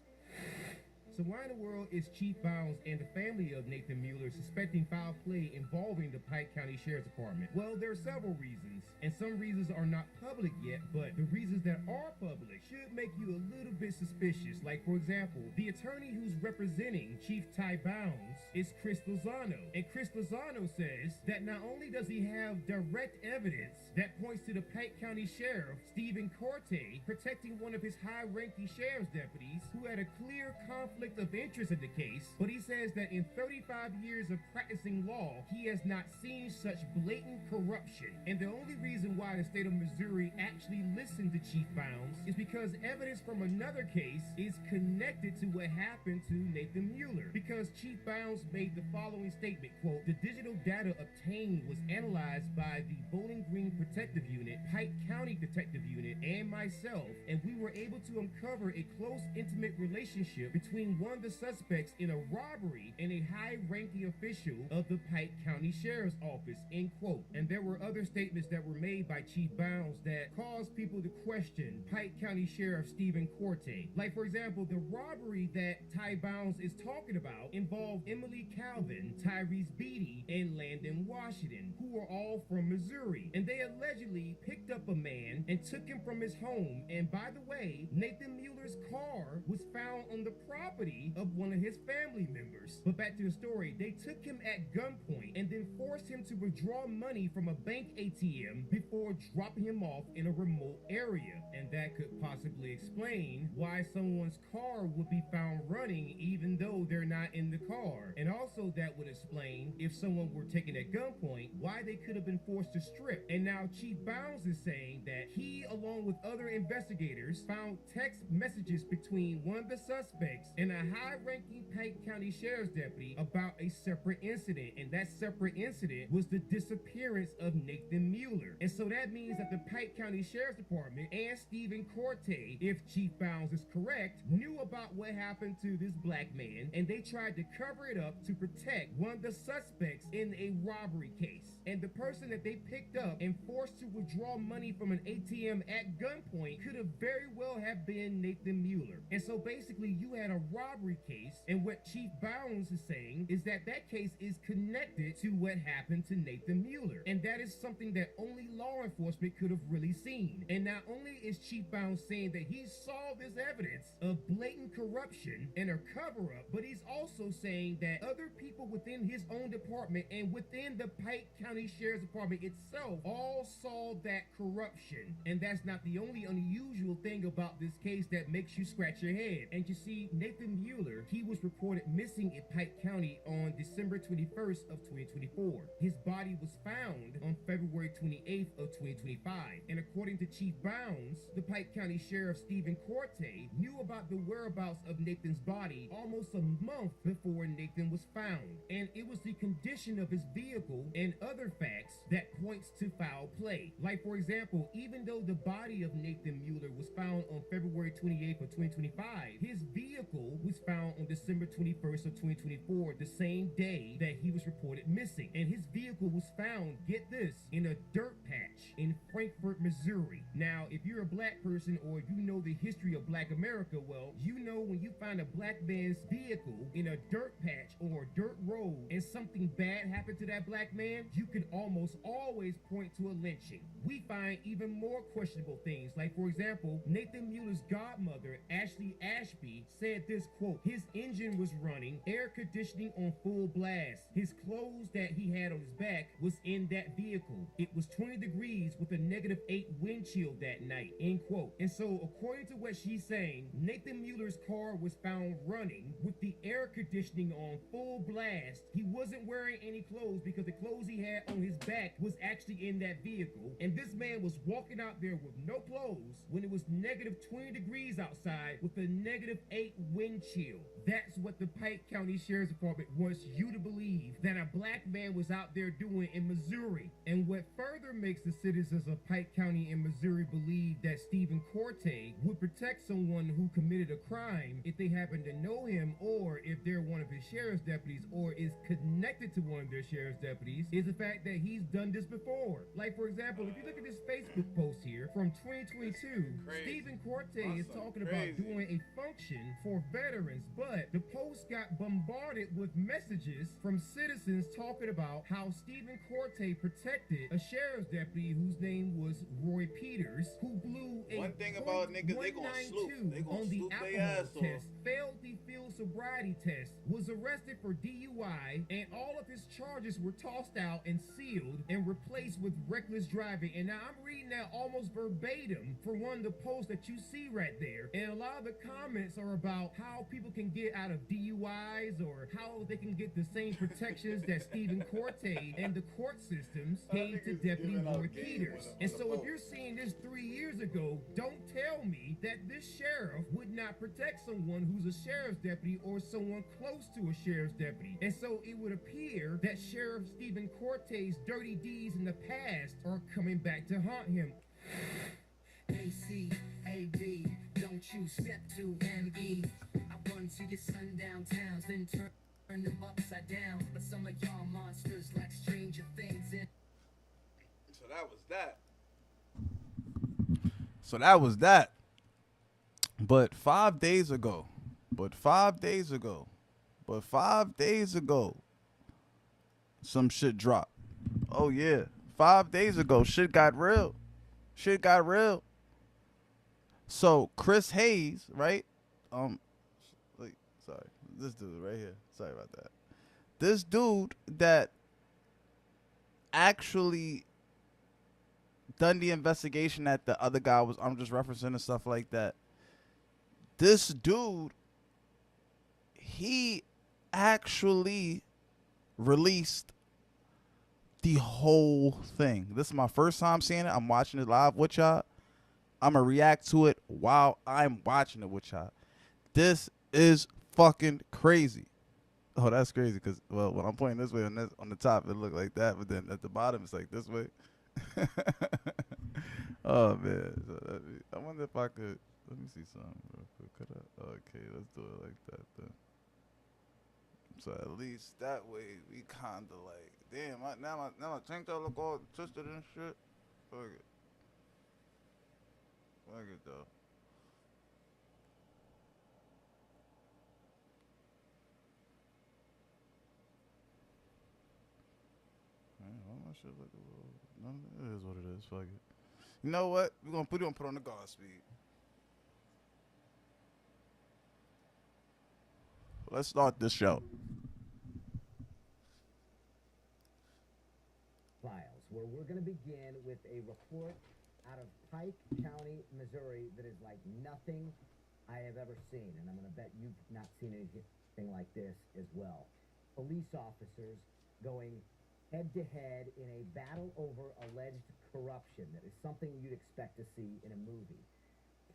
So why in the world is Chief Bounds and the family of Nathan Mueller suspecting foul play involving the Pike County Sheriff's Department? Well, there are several reasons, and some reasons are not public yet, but the reasons that are public should make you a little bit suspicious. Like, for example, the attorney who's representing Chief Ty Bounds is Chris Lozano, and Chris Lozano says that not only does he have direct evidence that points to the Pike County Sheriff, Stephen Corte, protecting one of his high-ranking sheriff's deputies who had a clear conflict of interest in the case, but he says that in 35 years of practicing law, he has not seen such blatant corruption. And the only reason why the state of Missouri actually listened to Chief Bounds is because evidence from another case is connected to what happened to Nathan Mueller. Because Chief Bounds made the following statement, quote, "The digital data obtained was analyzed by the Bowling Green Protective Unit, Pike County Detective Unit, and myself, and we were able to uncover a close, intimate relationship between one of the suspects in a robbery and a high-ranking official of the Pike County Sheriff's Office," end quote. And there were other statements that were made by Chief Bounds that caused people to question Pike County Sheriff Stephen Corte. Like, for example, the robbery that Ty Bounds is talking about involved Emily Calvin, Tyrese Beatty, and Landon Washington, who were all from Missouri. And they allegedly picked up a man and took him from his home. And by the way, Nathan Mueller's car was found on the property of one of his family members. But back to the story, they took him at gunpoint and then forced him to withdraw money from a bank ATM before dropping him off in a remote area. And that could possibly explain why someone's car would be found running even though they're not in the car. And also that would explain, if someone were taken at gunpoint, why they could have been forced to strip. And now Chief Bounds is saying that he, along with other investigators, found text messages between one of the suspects and a high-ranking Pike County Sheriff's deputy about a separate incident. And that separate incident was the disappearance of Nathan Mueller. And so that means that the Pike County Sheriff's Department and Stephen Corte, if Chief Bounds is correct, knew about what happened to this black man, and they tried to cover it up to protect one of the suspects in a robbery case. And the person that they picked up and forced to withdraw money from an ATM at gunpoint could have very well have been Nathan Mueller. And so basically you had a robbery case, and what Chief Bounds is saying is that that case is connected to what happened to Nathan Mueller. And that is something that only law enforcement could have really seen. And not only is Chief Bounds saying that he saw this evidence of blatant corruption and a cover-up, but he's also saying that other people within his own department and within the Pike County Sheriff's Department itself all saw that corruption. And that's not the only unusual thing about this case that makes you scratch your head. And you see, Nathan Mueller, he was reported missing in Pike County on December 21st of 2024. His body was found on February 28th of 2025. And according to Chief Bounds, the Pike County Sheriff Stephen Corte knew about the whereabouts of Nathan's body almost a month before Nathan was found. And it was the condition of his vehicle and other facts that points to foul play. Like, for example, even though the body of Nathan Mueller was found on February 28th of 2025, his vehicle was found on December 21st of 2024, the same day that he was reported missing. And his vehicle was found, get this, in a dirt patch in Frankfort, Missouri. Now, if you're a black person or you know the history of Black America, well, you know when you find a black man's vehicle in a dirt patch or a dirt road and something bad happened to that black man, you can almost always point to a lynching. We find even more questionable things. Like, for example, Nathan Mueller's godmother, Ashley Ashby, said this, quote, "His engine was running, air conditioning on full blast. His clothes that he had on his back was in that vehicle. It was 20 degrees with a -8 wind chill that night," end quote. And so, according to what she's saying, Nathan Mueller's car was found running with the air conditioning on full blast. He wasn't wearing any clothes because the clothes he had on his back was actually in that vehicle. And this man was walking out there with no clothes when it was -20 degrees outside with a -8 wind chill. That's what the Pike County Sheriff's Department wants you to believe that a black man was out there doing in Missouri. And what further makes the citizens of Pike County in Missouri believe that Stephen Corte would protect someone who committed a crime if they happen to know him, or if they're one of his sheriff's deputies, or is connected to one of their sheriff's deputies, is the fact that he's done this before. Like, for example, if you look at this Facebook post here from 2022, Stephen Corte is talking about doing a function for veterans, but But the post got bombarded with messages from citizens talking about how Stephen Corte protected a sheriff's deputy whose name was Roy Peters, who blew a One thing about niggas, they gonna sloop. They gonna on the sloop their alcohol ass off. test, failed the field sobriety test, was arrested for DUI, and all of his charges were tossed out and sealed and replaced with reckless driving. And now I'm reading that almost verbatim for one of the posts that you see right there. And a lot of the comments are about how people can get out of DUIs or how they can get the same protections that Stephen Corte and the court systems gave to Deputy Roy Peters. And so if you're seeing this 3 years ago, don't tell me that this sheriff would not protect someone who's a sheriff's deputy or someone close to a sheriff's deputy. And so it would appear that Sheriff Stephen Corte's dirty deeds in the past are coming back to haunt him. ACAB, don't you step to ME. I run to your sundown towns, then turn them upside down. But some of y'all monsters like stranger things in. So that was that. So that was that. But 5 days ago, some shit dropped. Oh yeah, 5 days ago, shit got real. So Chris Hayes, right? Sorry, this dude right here. Sorry about that. This dude that actually done the investigation that the other guy was, I'm just referencing and stuff like that. This dude, he actually released the whole thing. This is my first time seeing it. I'm watching it live with y'all. I'm going to react to it while I'm watching it with y'all. This is fucking crazy. Oh, that's crazy because, well, when I'm pointing this way on the top, it looked like that, but then at the bottom, it's like this way. Oh, man. So I wonder if I could, let me see something real quick. Okay, let's do it like that then. So at least that way we kind of like, damn, now my tank top look all twisted and shit. Fuck it though. Man, why my shit look a little, no, it is what it is, fuck it. You know what? We're gonna put on guard speed. Let's start this show. Files, where we're going to begin with a report out of Pike County, Missouri, that is like nothing I have ever seen, and I'm going to bet you've not seen anything like this as well. Police officers going head-to-head in a battle over alleged corruption. That is something you'd expect to see in a movie.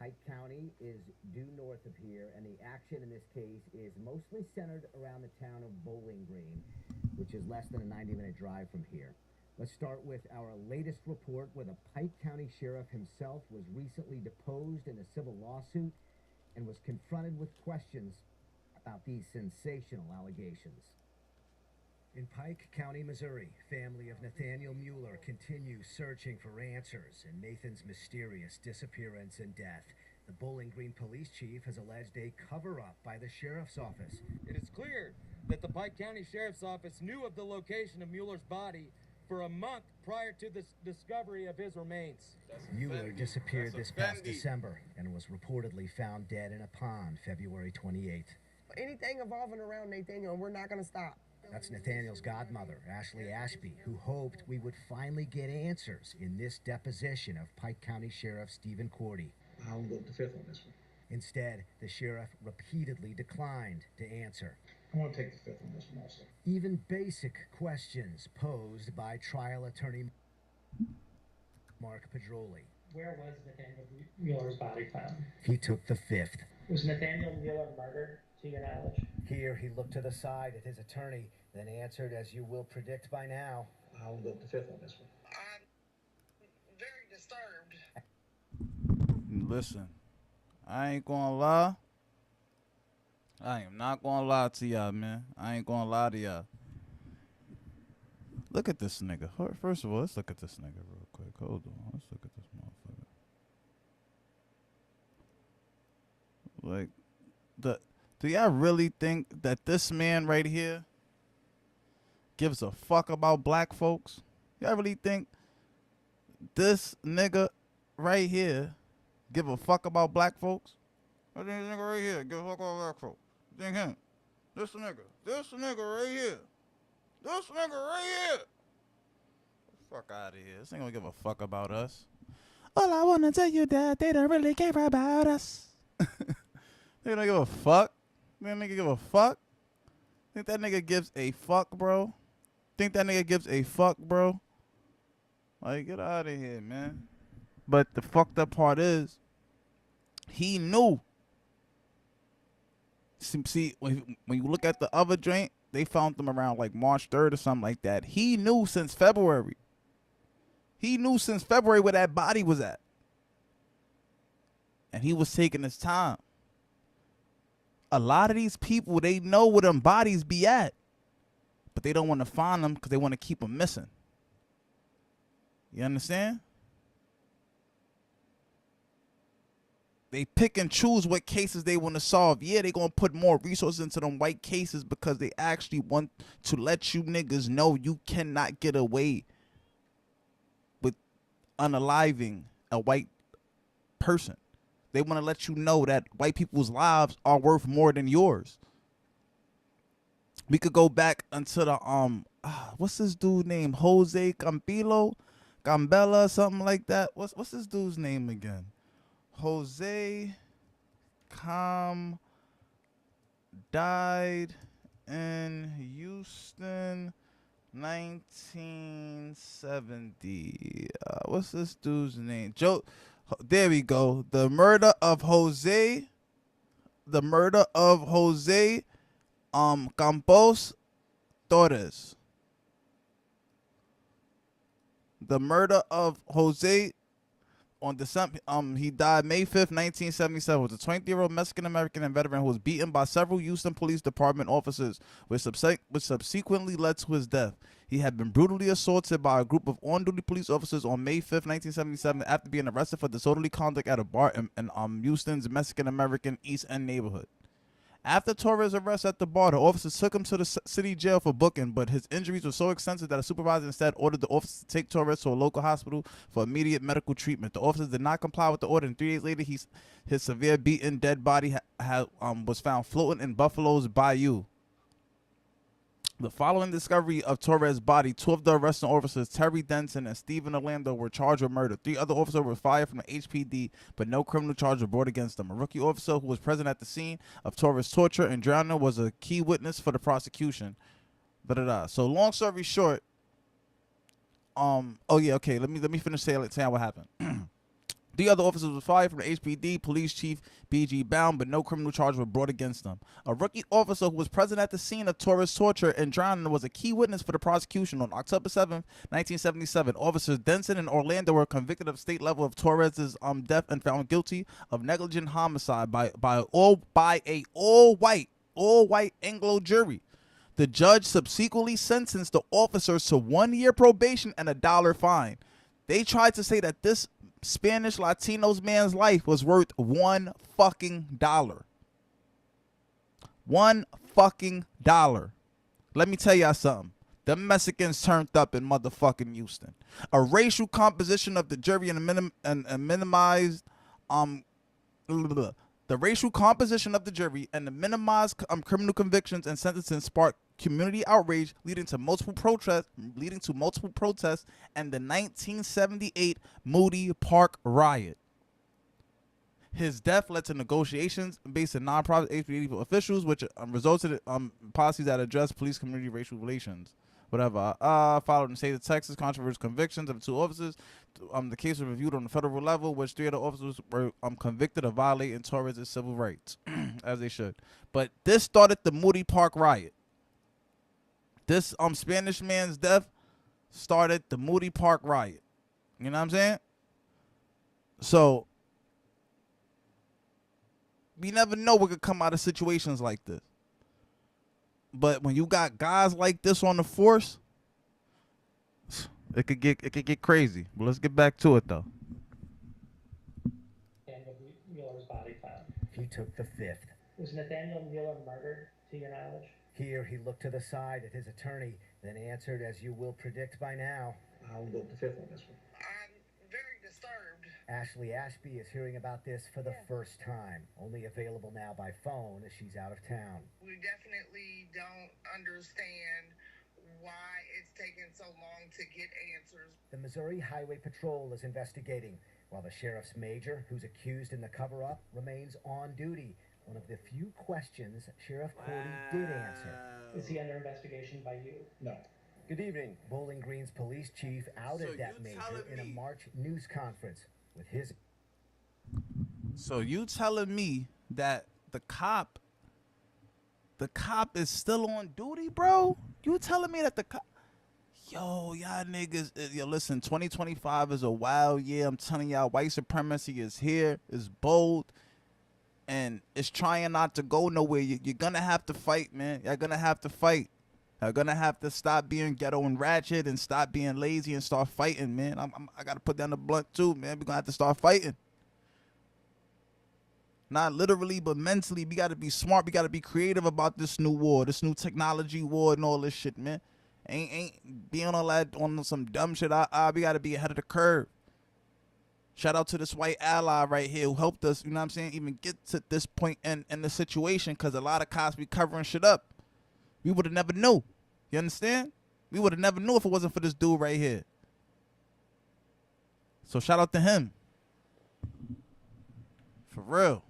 Pike County is due north of here, and the action in this case is mostly centered around the town of Bowling Green, which is less than a 90-minute drive from here. Let's start with our latest report where the Pike County Sheriff himself was recently deposed in a civil lawsuit and was confronted with questions about these sensational allegations. In Pike County, Missouri, family of Nathaniel Mueller continues searching for answers in Nathan's mysterious disappearance and death. The Bowling Green police chief has alleged a cover-up by the sheriff's office. It is clear that the Pike County Sheriff's Office knew of the location of Mueller's body for a month prior to the discovery of his remains. Mueller disappeared this past December and was reportedly found dead in a pond February 28th. Anything evolving around Nathaniel, we're not going to stop. That's Nathaniel's godmother, Ashley Ashby, who hoped we would finally get answers in this deposition of Pike County Sheriff Stephen Corte. I'll go to fifth on this one. Instead, the sheriff repeatedly declined to answer. I want to take the fifth on this one also. Even basic questions posed by trial attorney Mark Pedroli. Where was Nathaniel Mueller's body found? He took the fifth. Was Nathaniel Mueller murdered, to your knowledge? Here he looked to the side at his attorney, then answered as you will predict by now. I'll go to fifth on this one. I'm very disturbed. Listen, I ain't gonna lie. I am not gonna lie to y'all, man. I ain't gonna lie to y'all. Look at this nigga. First of all, let's look at this nigga real quick. Hold on. Let's look at this motherfucker. Like, Do y'all really think that this man right here gives a fuck about black folks? Y'all really think this nigga right here give a fuck about black folks? I think this nigga right here give a fuck about black folks. Think him. This nigga right here. This nigga right here. Fuck out of here. This ain't gonna give a fuck about us. All I wanna tell you that they don't really care about us. They don't give a fuck. That nigga give a fuck. Think that nigga gives a fuck, bro? Think that nigga gives a fuck, bro? Like, get out of here, man. But the fucked up part is, he knew. See, when you look at the other joint, they found them around like March 3rd or something like that. He knew since February. He knew since February where that body was at. And he was taking his time. A lot of these people, they know where them bodies be at. But they don't want to find them because they want to keep them missing. You understand? They pick and choose what cases they want to solve. Yeah, they going to put more resources into them white cases because they actually want to let you niggas know you cannot get away with unaliving a white person. They want to let you know that white people's lives are worth more than yours. We could go back until the what's this dude name? Jose Gambella, something like that. What's this dude's name again? Jose died in Houston, 1970. What's this dude's name? Joe. There we go. The murder of Jose Campos Torres. The murder of Jose on December, he died May 5th, 1977. Was a 20-year-old Mexican-American and veteran who was beaten by several Houston Police Department officers, which subsequently led to his death. He had been brutally assaulted by a group of on-duty police officers on May 5th, 1977, after being arrested for disorderly conduct at a bar in Houston's Mexican-American East End neighborhood. After Torres' arrest at the bar, the officers took him to the city jail for booking, but his injuries were so extensive that a supervisor instead ordered the officers to take Torres to a local hospital for immediate medical treatment. The officers did not comply with the order, and 3 days later, his severe beaten dead body was found floating in Buffalo's Bayou. The following discovery of Torres' body, 2 of the arresting officers, Terry Denson and Stephen Orlando, were charged with murder. 3 other officers were fired from the HPD, but no criminal charge was brought against them. A rookie officer who was present at the scene of Torres' torture and drowning was a key witness for the prosecution. So long story short, let me finish saying what happened. 3 other officers were fired from the HPD, Police Chief B.G. Bound, but no criminal charges were brought against them. A rookie officer who was present at the scene of Torres' torture and drowning was a key witness for the prosecution. On October 7, 1977, officers Denson and Orlando were convicted of state level of Torres' death and found guilty of negligent homicide by a all white Anglo jury. The judge subsequently sentenced the officers to 1 year probation and $1 fine. They tried to say that this Spanish Latinos man's life was worth $1 fucking $1 fucking $. Let me tell y'all something. The Mexicans turned up in motherfucking Houston. A racial composition of the jury and minimized the racial composition of the jury and the minimized criminal convictions and sentencing sparked community outrage, leading to multiple protests, and the 1978 Moody Park riot. His death led to negotiations based on nonprofit HPD officials, which resulted in policies that address police community racial relations. Followed in state of Texas, controversial convictions of 2 officers. The case was reviewed on the federal level, which 3 of the officers were convicted of violating Torres' civil rights, as they should. But this started the Moody Park riot. This Spanish man's death started the Moody Park riot. You know what I'm saying? So we never know what could come out of situations like this. But when you got guys like this on the force, it could get crazy. But let's get back to it though. Mueller's body found. He took the 5th. Was Nathaniel Mueller murdered, to your knowledge? Here, he looked to the side at his attorney, then answered, as you will predict by now. I'll go with the fifth on this one. I'm very disturbed. Ashley Ashby is hearing about this for the first time, only available now by phone as she's out of town. We definitely don't understand why it's taken so long to get answers. The Missouri Highway Patrol is investigating, while the sheriff's major, who's accused in the cover-up, remains on duty. One of the few questions Sheriff Cordy did answer. Is he under investigation by you? No. Good evening. Bowling Green's police chief outed that major in a March news conference with his... So you telling me that the cop is still on duty, bro? You telling me that the cop... Yo, y'all niggas, yo, listen, 2025 is a wild year. I'm telling y'all, white supremacy is here, is bold, and it's trying not to go nowhere. You're gonna have to fight, man. You're gonna have to fight. You're gonna have to stop being ghetto and ratchet and stop being lazy and start fighting, man. I gotta put down the blunt too, man. We're gonna have to start fighting. Not literally, but mentally. We gotta be smart. We gotta be creative about this new war, this new technology war and all this shit, man. Ain't being all that on some dumb shit. We gotta be ahead of the curve. Shout out to this white ally right here who helped us, you know what I'm saying, even get to this point in the situation, because a lot of cops be covering shit up. We would have never knew. You understand? We would have never knew if it wasn't for this dude right here. So shout out to him. For real.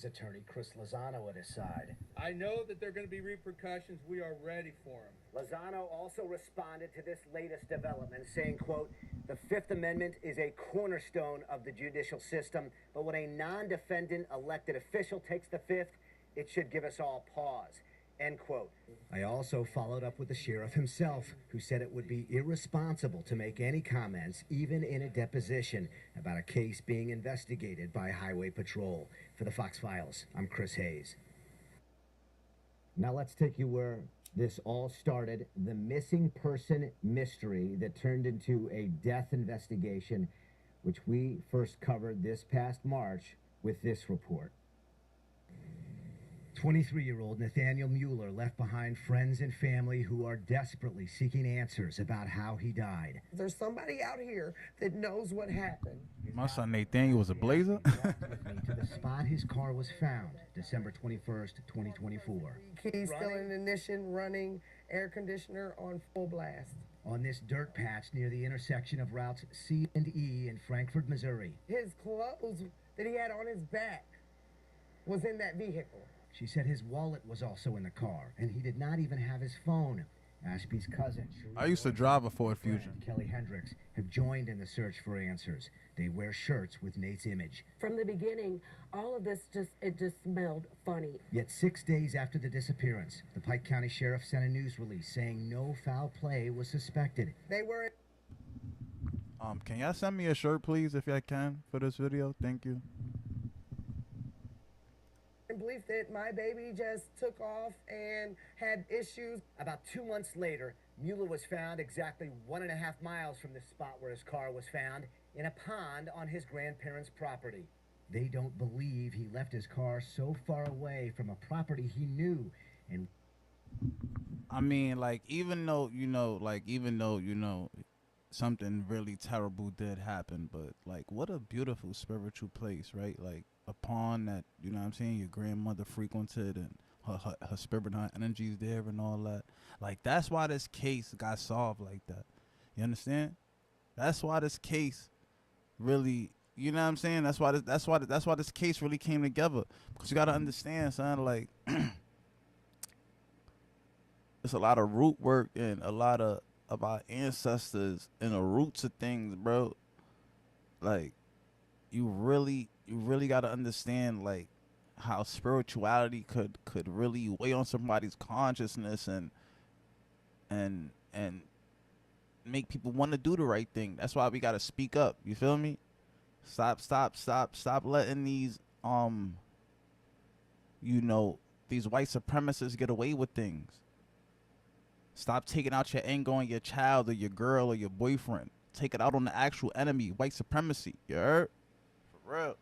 Attorney Chris Lozano at his side. I know that there are going to be repercussions. We are ready for them. Lozano also responded to this latest development, saying, quote, "The Fifth Amendment is a cornerstone of the judicial system, but when a non-defendant elected official takes the Fifth, it should give us all pause." End quote. I also followed up with the sheriff himself, who said it would be irresponsible to make any comments, even in a deposition, about a case being investigated by Highway Patrol. For the Fox Files, I'm Chris Hayes. Now let's take you where this all started, the missing person mystery that turned into a death investigation, which we first covered this past March with this report. 23-year-old Nathaniel Mueller left behind friends and family who are desperately seeking answers about how he died. There's somebody out here that knows what happened. My son Nathaniel was a blazer. To the spot his car was found, December 21st, 2024. Keys still in ignition, running, air conditioner on full blast. On this dirt patch near the intersection of routes C and E in Frankfort, Missouri. His clothes that he had on his back was in that vehicle. She said his wallet was also in the car, and he did not even have his phone. Ashby's cousin, I used to drive a Ford Fusion. Kelly Hendricks, have joined in the search for answers. They wear shirts with Nate's image. From the beginning, all of this just smelled funny. Yet 6 days after the disappearance, the Pike County Sheriff sent a news release saying no foul play was suspected. They were... Can y'all send me a shirt, please, if y'all can, for this video? Thank you. Belief that my baby just took off and had issues. About 2 months later, Mueller was found exactly 1.5 miles from the spot where his car was found, in a pond on his grandparents' property. They don't believe he left his car so far away from a property he knew. And I mean, like, even though, something really terrible did happen, but like, what a beautiful spiritual place, right? Like a pond that, you know what I'm saying, your grandmother frequented, and her spirit and her energies there and all that. Like, that's why this case got solved like that. You understand? That's why this case really, you know what I'm saying? That's why this case really came together. Because you got to understand, son, like, it's a lot of root work and a lot of our ancestors and the roots of things, bro. Like, you really got to understand, like, how spirituality could really weigh on somebody's consciousness and make people want to do the right thing. That's why we got to speak up. You feel me? Stop letting these these white supremacists get away with things. Stop taking out your anger on your child or your girl or your boyfriend. take it out on the actual enemy, white supremacy. You heard? For real.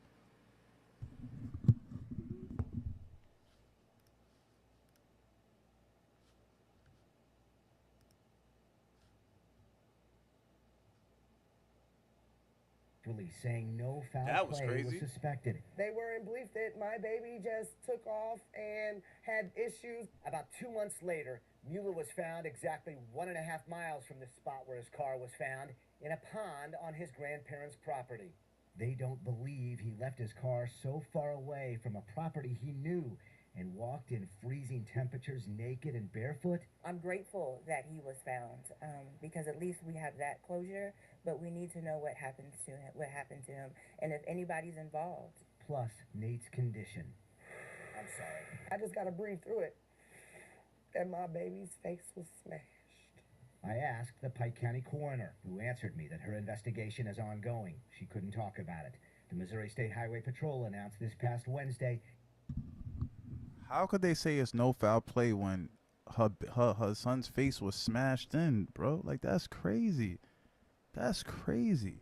Release saying no foul That was play crazy. was suspected. They were in belief that my baby just took off and had issues. About 2 months later, Mueller was found exactly 1.5 miles from the spot where his car was found, in a pond on his grandparents' property. They don't believe he left his car so far away from a property he knew and walked in freezing temperatures naked and barefoot. I'm grateful that he was found because at least we have that closure, but we need to know what happened to him, and if anybody's involved. Plus Nate's condition. I'm sorry. I just got to breathe through it. And my baby's face was smashed. I asked the Pike County coroner, who answered me that her investigation is ongoing. She couldn't talk about it. The Missouri State Highway Patrol announced this past Wednesday. How could they say it's no foul play when her son's face was smashed in, bro? Like, that's crazy. That's crazy.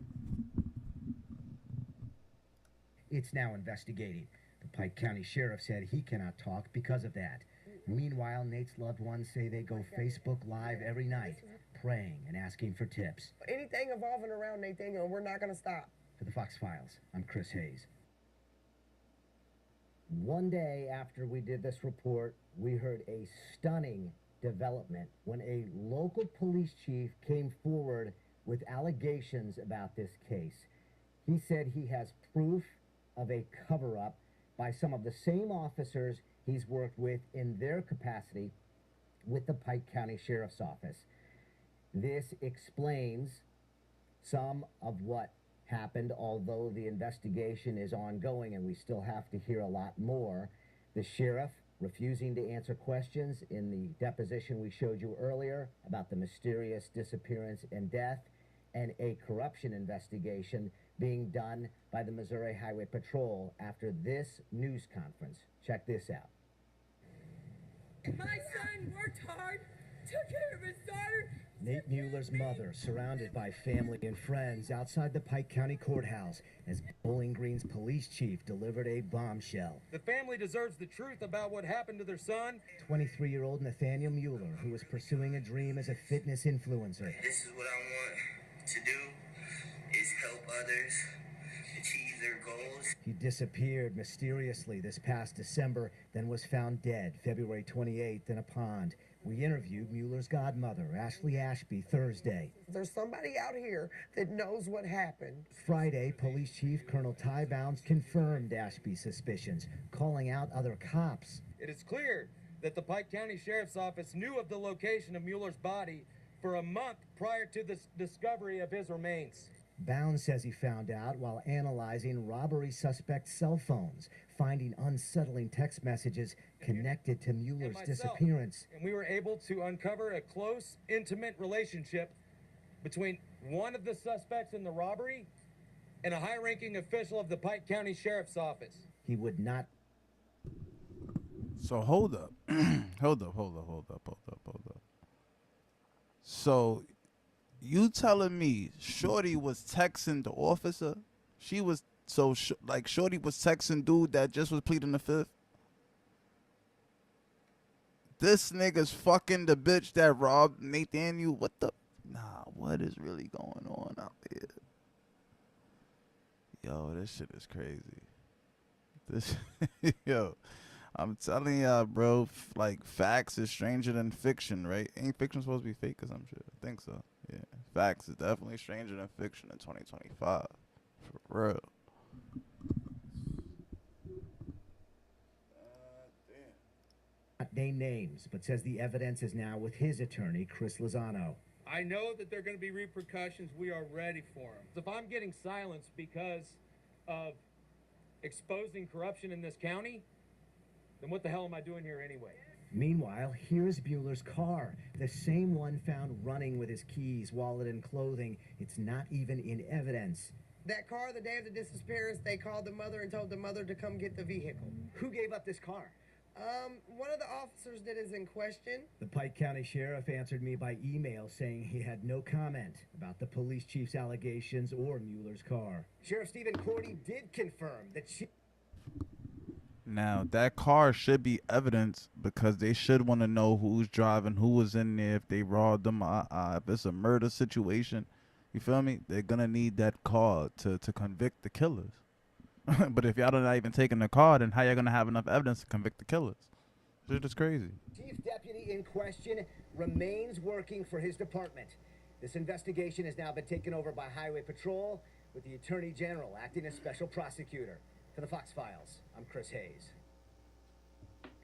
It's now investigating. The Pike County Sheriff said he cannot talk because of that. Meanwhile, Nate's loved ones say they go Facebook Live every night, praying and asking for tips. Anything evolving around Nathaniel, we're not going to stop. For the Fox Files, I'm Chris Hayes. One day after we did this report, we heard a stunning development when a local police chief came forward with allegations about this case. He said he has proof of a cover-up by some of the same officers he's worked with in their capacity with the Pike County Sheriff's Office. This explains some of what happened, although the investigation is ongoing and we still have to hear a lot more. The sheriff refusing to answer questions in the deposition we showed you earlier about the mysterious disappearance and death, and a corruption investigation being done by the Missouri Highway Patrol after this news conference. Check this out. My son worked hard, took care of his daughter. Nate Mueller's mother, surrounded by family and friends outside the Pike County Courthouse as Bowling Green's police chief delivered a bombshell. The family deserves the truth about what happened to their son. 23-year-old Nathaniel Mueller, who was pursuing a dream as a fitness influencer. This is what I want to do, is help others achieve their goals. He disappeared mysteriously this past December, then was found dead February 28th in a pond. We interviewed Mueller's godmother, Ashley Ashby, Thursday. There's somebody out here that knows what happened. Friday, Police Chief Colonel Ty Bounds confirmed Ashby's suspicions, calling out other cops. It is clear that the Pike County Sheriff's Office knew of the location of Mueller's body for a month prior to the discovery of his remains. Bounds says he found out while analyzing robbery suspect cell phones, finding unsettling text messages connected to Mueller's disappearance. And we were able to uncover a close, intimate relationship between one of the suspects in the robbery and a high-ranking official of the Pike County Sheriff's Office. He would not. So hold up. hold up. So you telling me Shorty was texting the officer? She was Shorty was texting dude that just was pleading the fifth? This nigga's fucking the bitch that robbed Nathaniel. What the? Nah, what is really going on out there? Yo, this shit is crazy. Yo, I'm telling y'all, bro, like, facts is stranger than fiction, right? Ain't fiction supposed to be fake or some shit? I think so. Yeah, facts is definitely stranger than fiction in 2025. For real. Not name names, but says the evidence is now with his attorney, Chris Lozano. I know that there are going to be repercussions. We are ready for them. If I'm getting silenced because of exposing corruption in this county, then what the hell am I doing here anyway? Meanwhile, here's Mueller's car, the same one found running with his keys, wallet, and clothing. It's not even in evidence. That car, the day of the disappearance, they called the mother and told the mother to come get the vehicle. Who gave up this car? One of the officers that is in question. The Pike County Sheriff answered me by email saying he had no comment about the police chief's allegations or Mueller's car. Sheriff Stephen Cordy did confirm that she... Now, that car should be evidence because they should want to know who's driving, who was in there, if they robbed them. If it's a murder situation, you feel me? They're going to need that car to convict the killers. But if y'all not even taking the car, then how y'all going to have enough evidence to convict the killers? Shit is crazy. Chief deputy in question remains working for his department. This investigation has now been taken over by Highway Patrol, with the Attorney General acting as special prosecutor. For the Fox Files, I'm Chris Hayes.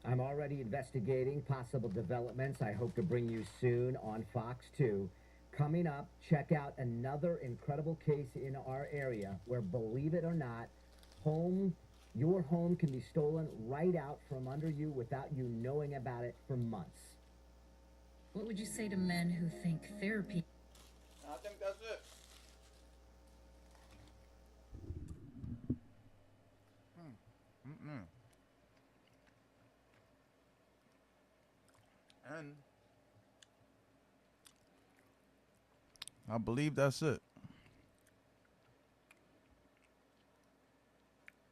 I'm already investigating possible developments I hope to bring you soon on Fox 2. Coming up, check out another incredible case in our area where, believe it or not, your home can be stolen right out from under you without you knowing about it for months. What would you say to men who think therapy... I think that's it. And I believe that's it.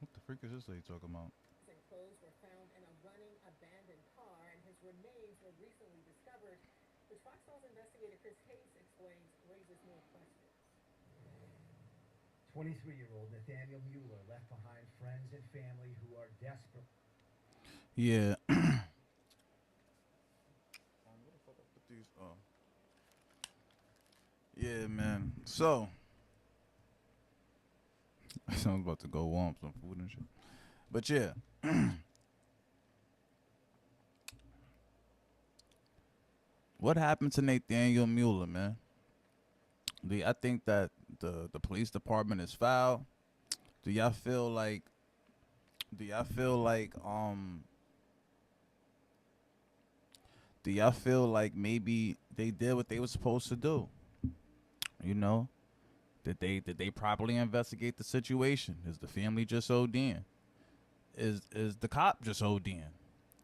What the freak is this lady talking about? And clothes were found in a running abandoned car, and his remains were recently discovered, which Fox News investigator Chris Hayes explains raises more questions. 23-year-old Nathaniel Mueller left behind friends and family who are desperate. Yeah. Yeah, man. So, I was about to go warm some food and shit. But yeah. What happened to Nathaniel Mueller, man? I think that the police department is foul. Do y'all feel like maybe they did what they were supposed to do? You know? Did they properly investigate the situation? Is the family just ODing? Is the cop just ODing?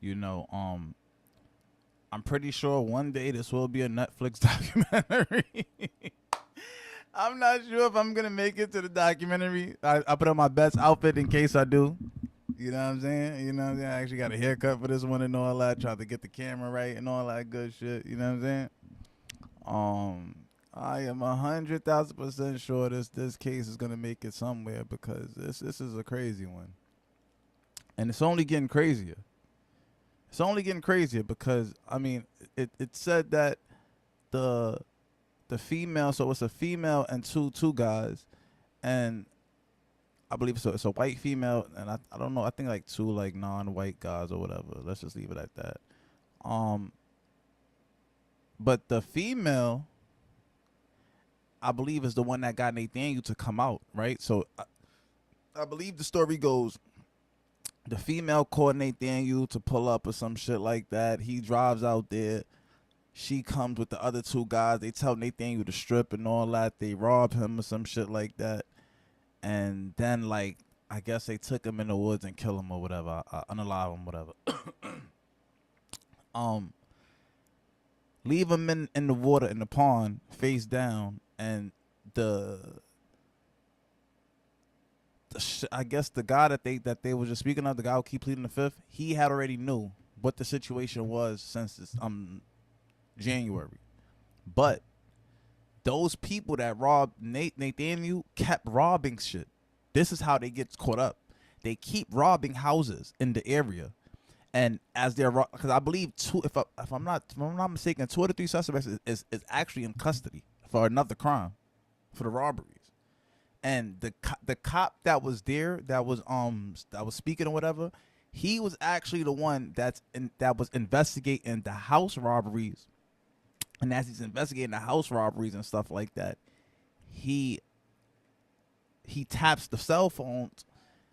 You know, I'm pretty sure one day this will be a Netflix documentary. I'm not sure if I'm gonna make it to the documentary. I put on my best outfit in case I do. You know what I'm saying? You know what I'm saying? I actually got a haircut for this one and all that. Tried to get the camera right and all that good shit. You know what I'm saying? I am 100,000% sure this case is gonna make it somewhere because this is a crazy one, and it's only getting crazier. It's only getting crazier because I mean it said that the female, so it's a female and two guys, and I believe it's a white female, and I don't know, I think like two like non-white guys or whatever. Let's just leave it at that. But the female, I believe, is the one that got Nathaniel to come out, right? So I believe the story goes, the female called Nathaniel to pull up or some shit like that. He drives out there. She comes with the other two guys. They tell Nathaniel to strip and all that. They rob him or some shit like that. And then, like, I guess they took him in the woods and kill him or whatever. Unalive him, whatever. Leave him in the water, in the pond, face down. And I guess the guy that they were just speaking of, the guy who keep pleading the fifth, he had already knew what the situation was since this, January. But those people that robbed Nathaniel kept robbing shit. This is how they get caught up. They keep robbing houses in the area, and as they're, because I believe if I'm not mistaken, 2 of the 3 suspects is actually in custody for another crime, for the robberies. And the cop that was there, that was speaking or whatever, he was actually the one that was investigating the house robberies. And as he's investigating the house robberies and stuff like that, he taps the cell phones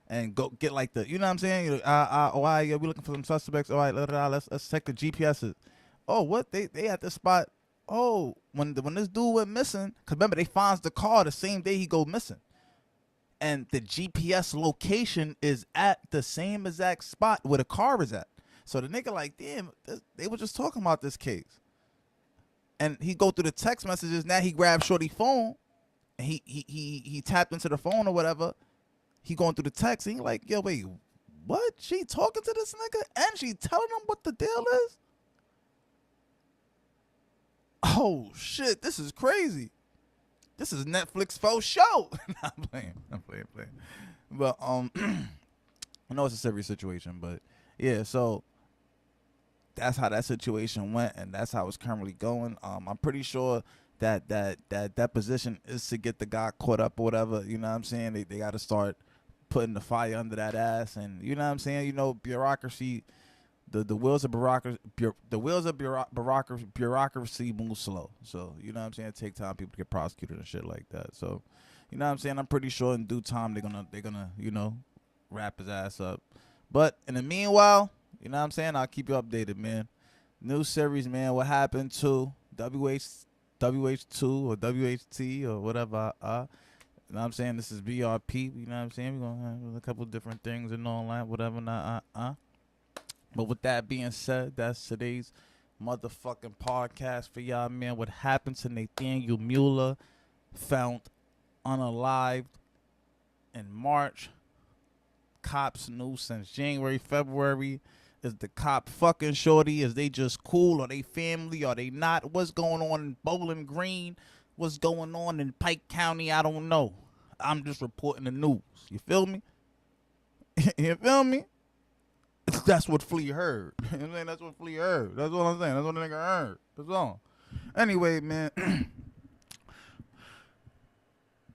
and go get like the, you know what I'm saying? We looking for some suspects. All right, let's check the GPSs. Oh, what they at the spot? Oh, when this dude went missing, because remember, they finds the car the same day he go missing. And the GPS location is at the same exact spot where the car is at. So the nigga like, damn, they were just talking about this case. And he go through the text messages. Now he grabbed Shorty phone and he tapped into the phone or whatever. He going through the text and he like, yo, wait, what? She talking to this nigga and she telling him what the deal is? Oh shit, this is crazy. This is Netflix faux show. Nah, I'm playing. But I know it's a serious situation, but yeah, so that's how that situation went, and that's how it's currently going. I'm pretty sure that position is to get the guy caught up or whatever. You know what I'm saying? They got to start putting the fire under that ass, and you know what I'm saying? You know, bureaucracy. The wheels of bureaucracy move slow. So, you know what I'm saying? It take time people to get prosecuted and shit like that. So, you know what I'm saying? I'm pretty sure in due time they're gonna, you know, wrap his ass up. But in the meanwhile, you know what I'm saying? I'll keep you updated, man. New series, man. What happened to WH2 or WHT or whatever? You know what I'm saying? This is BRP. You know what I'm saying? We're gonna have a couple different things and all that, whatever. But with that being said, that's today's motherfucking podcast for y'all, man. What happened to Nathaniel Mueller? Found unalived in March. Cops knew since January, February. Is the cop fucking Shorty? Is they just cool? Are they family? Are they not? What's going on in Bowling Green? What's going on in Pike County? I don't know. I'm just reporting the news. You feel me? You feel me? That's what Flea heard. You know what I'm saying? That's what Flea heard. That's what I'm saying. That's what the nigga heard. That's all. Anyway, man.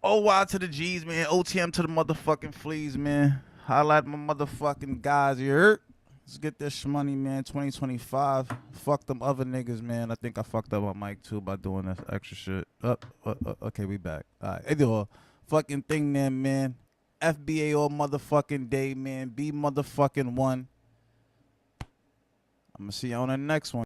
OY to the G's, man. OTM to the motherfucking Fleas, man. Highlight my motherfucking guys, you heard? Let's get this money, man. 2025. Fuck them other niggas, man. I think I fucked up my mic, too, by doing this extra shit. Okay, we back. All right. They do a fucking thing there, man. FBA all motherfucking day, man. Be motherfucking one. I'm going to see you on the next one.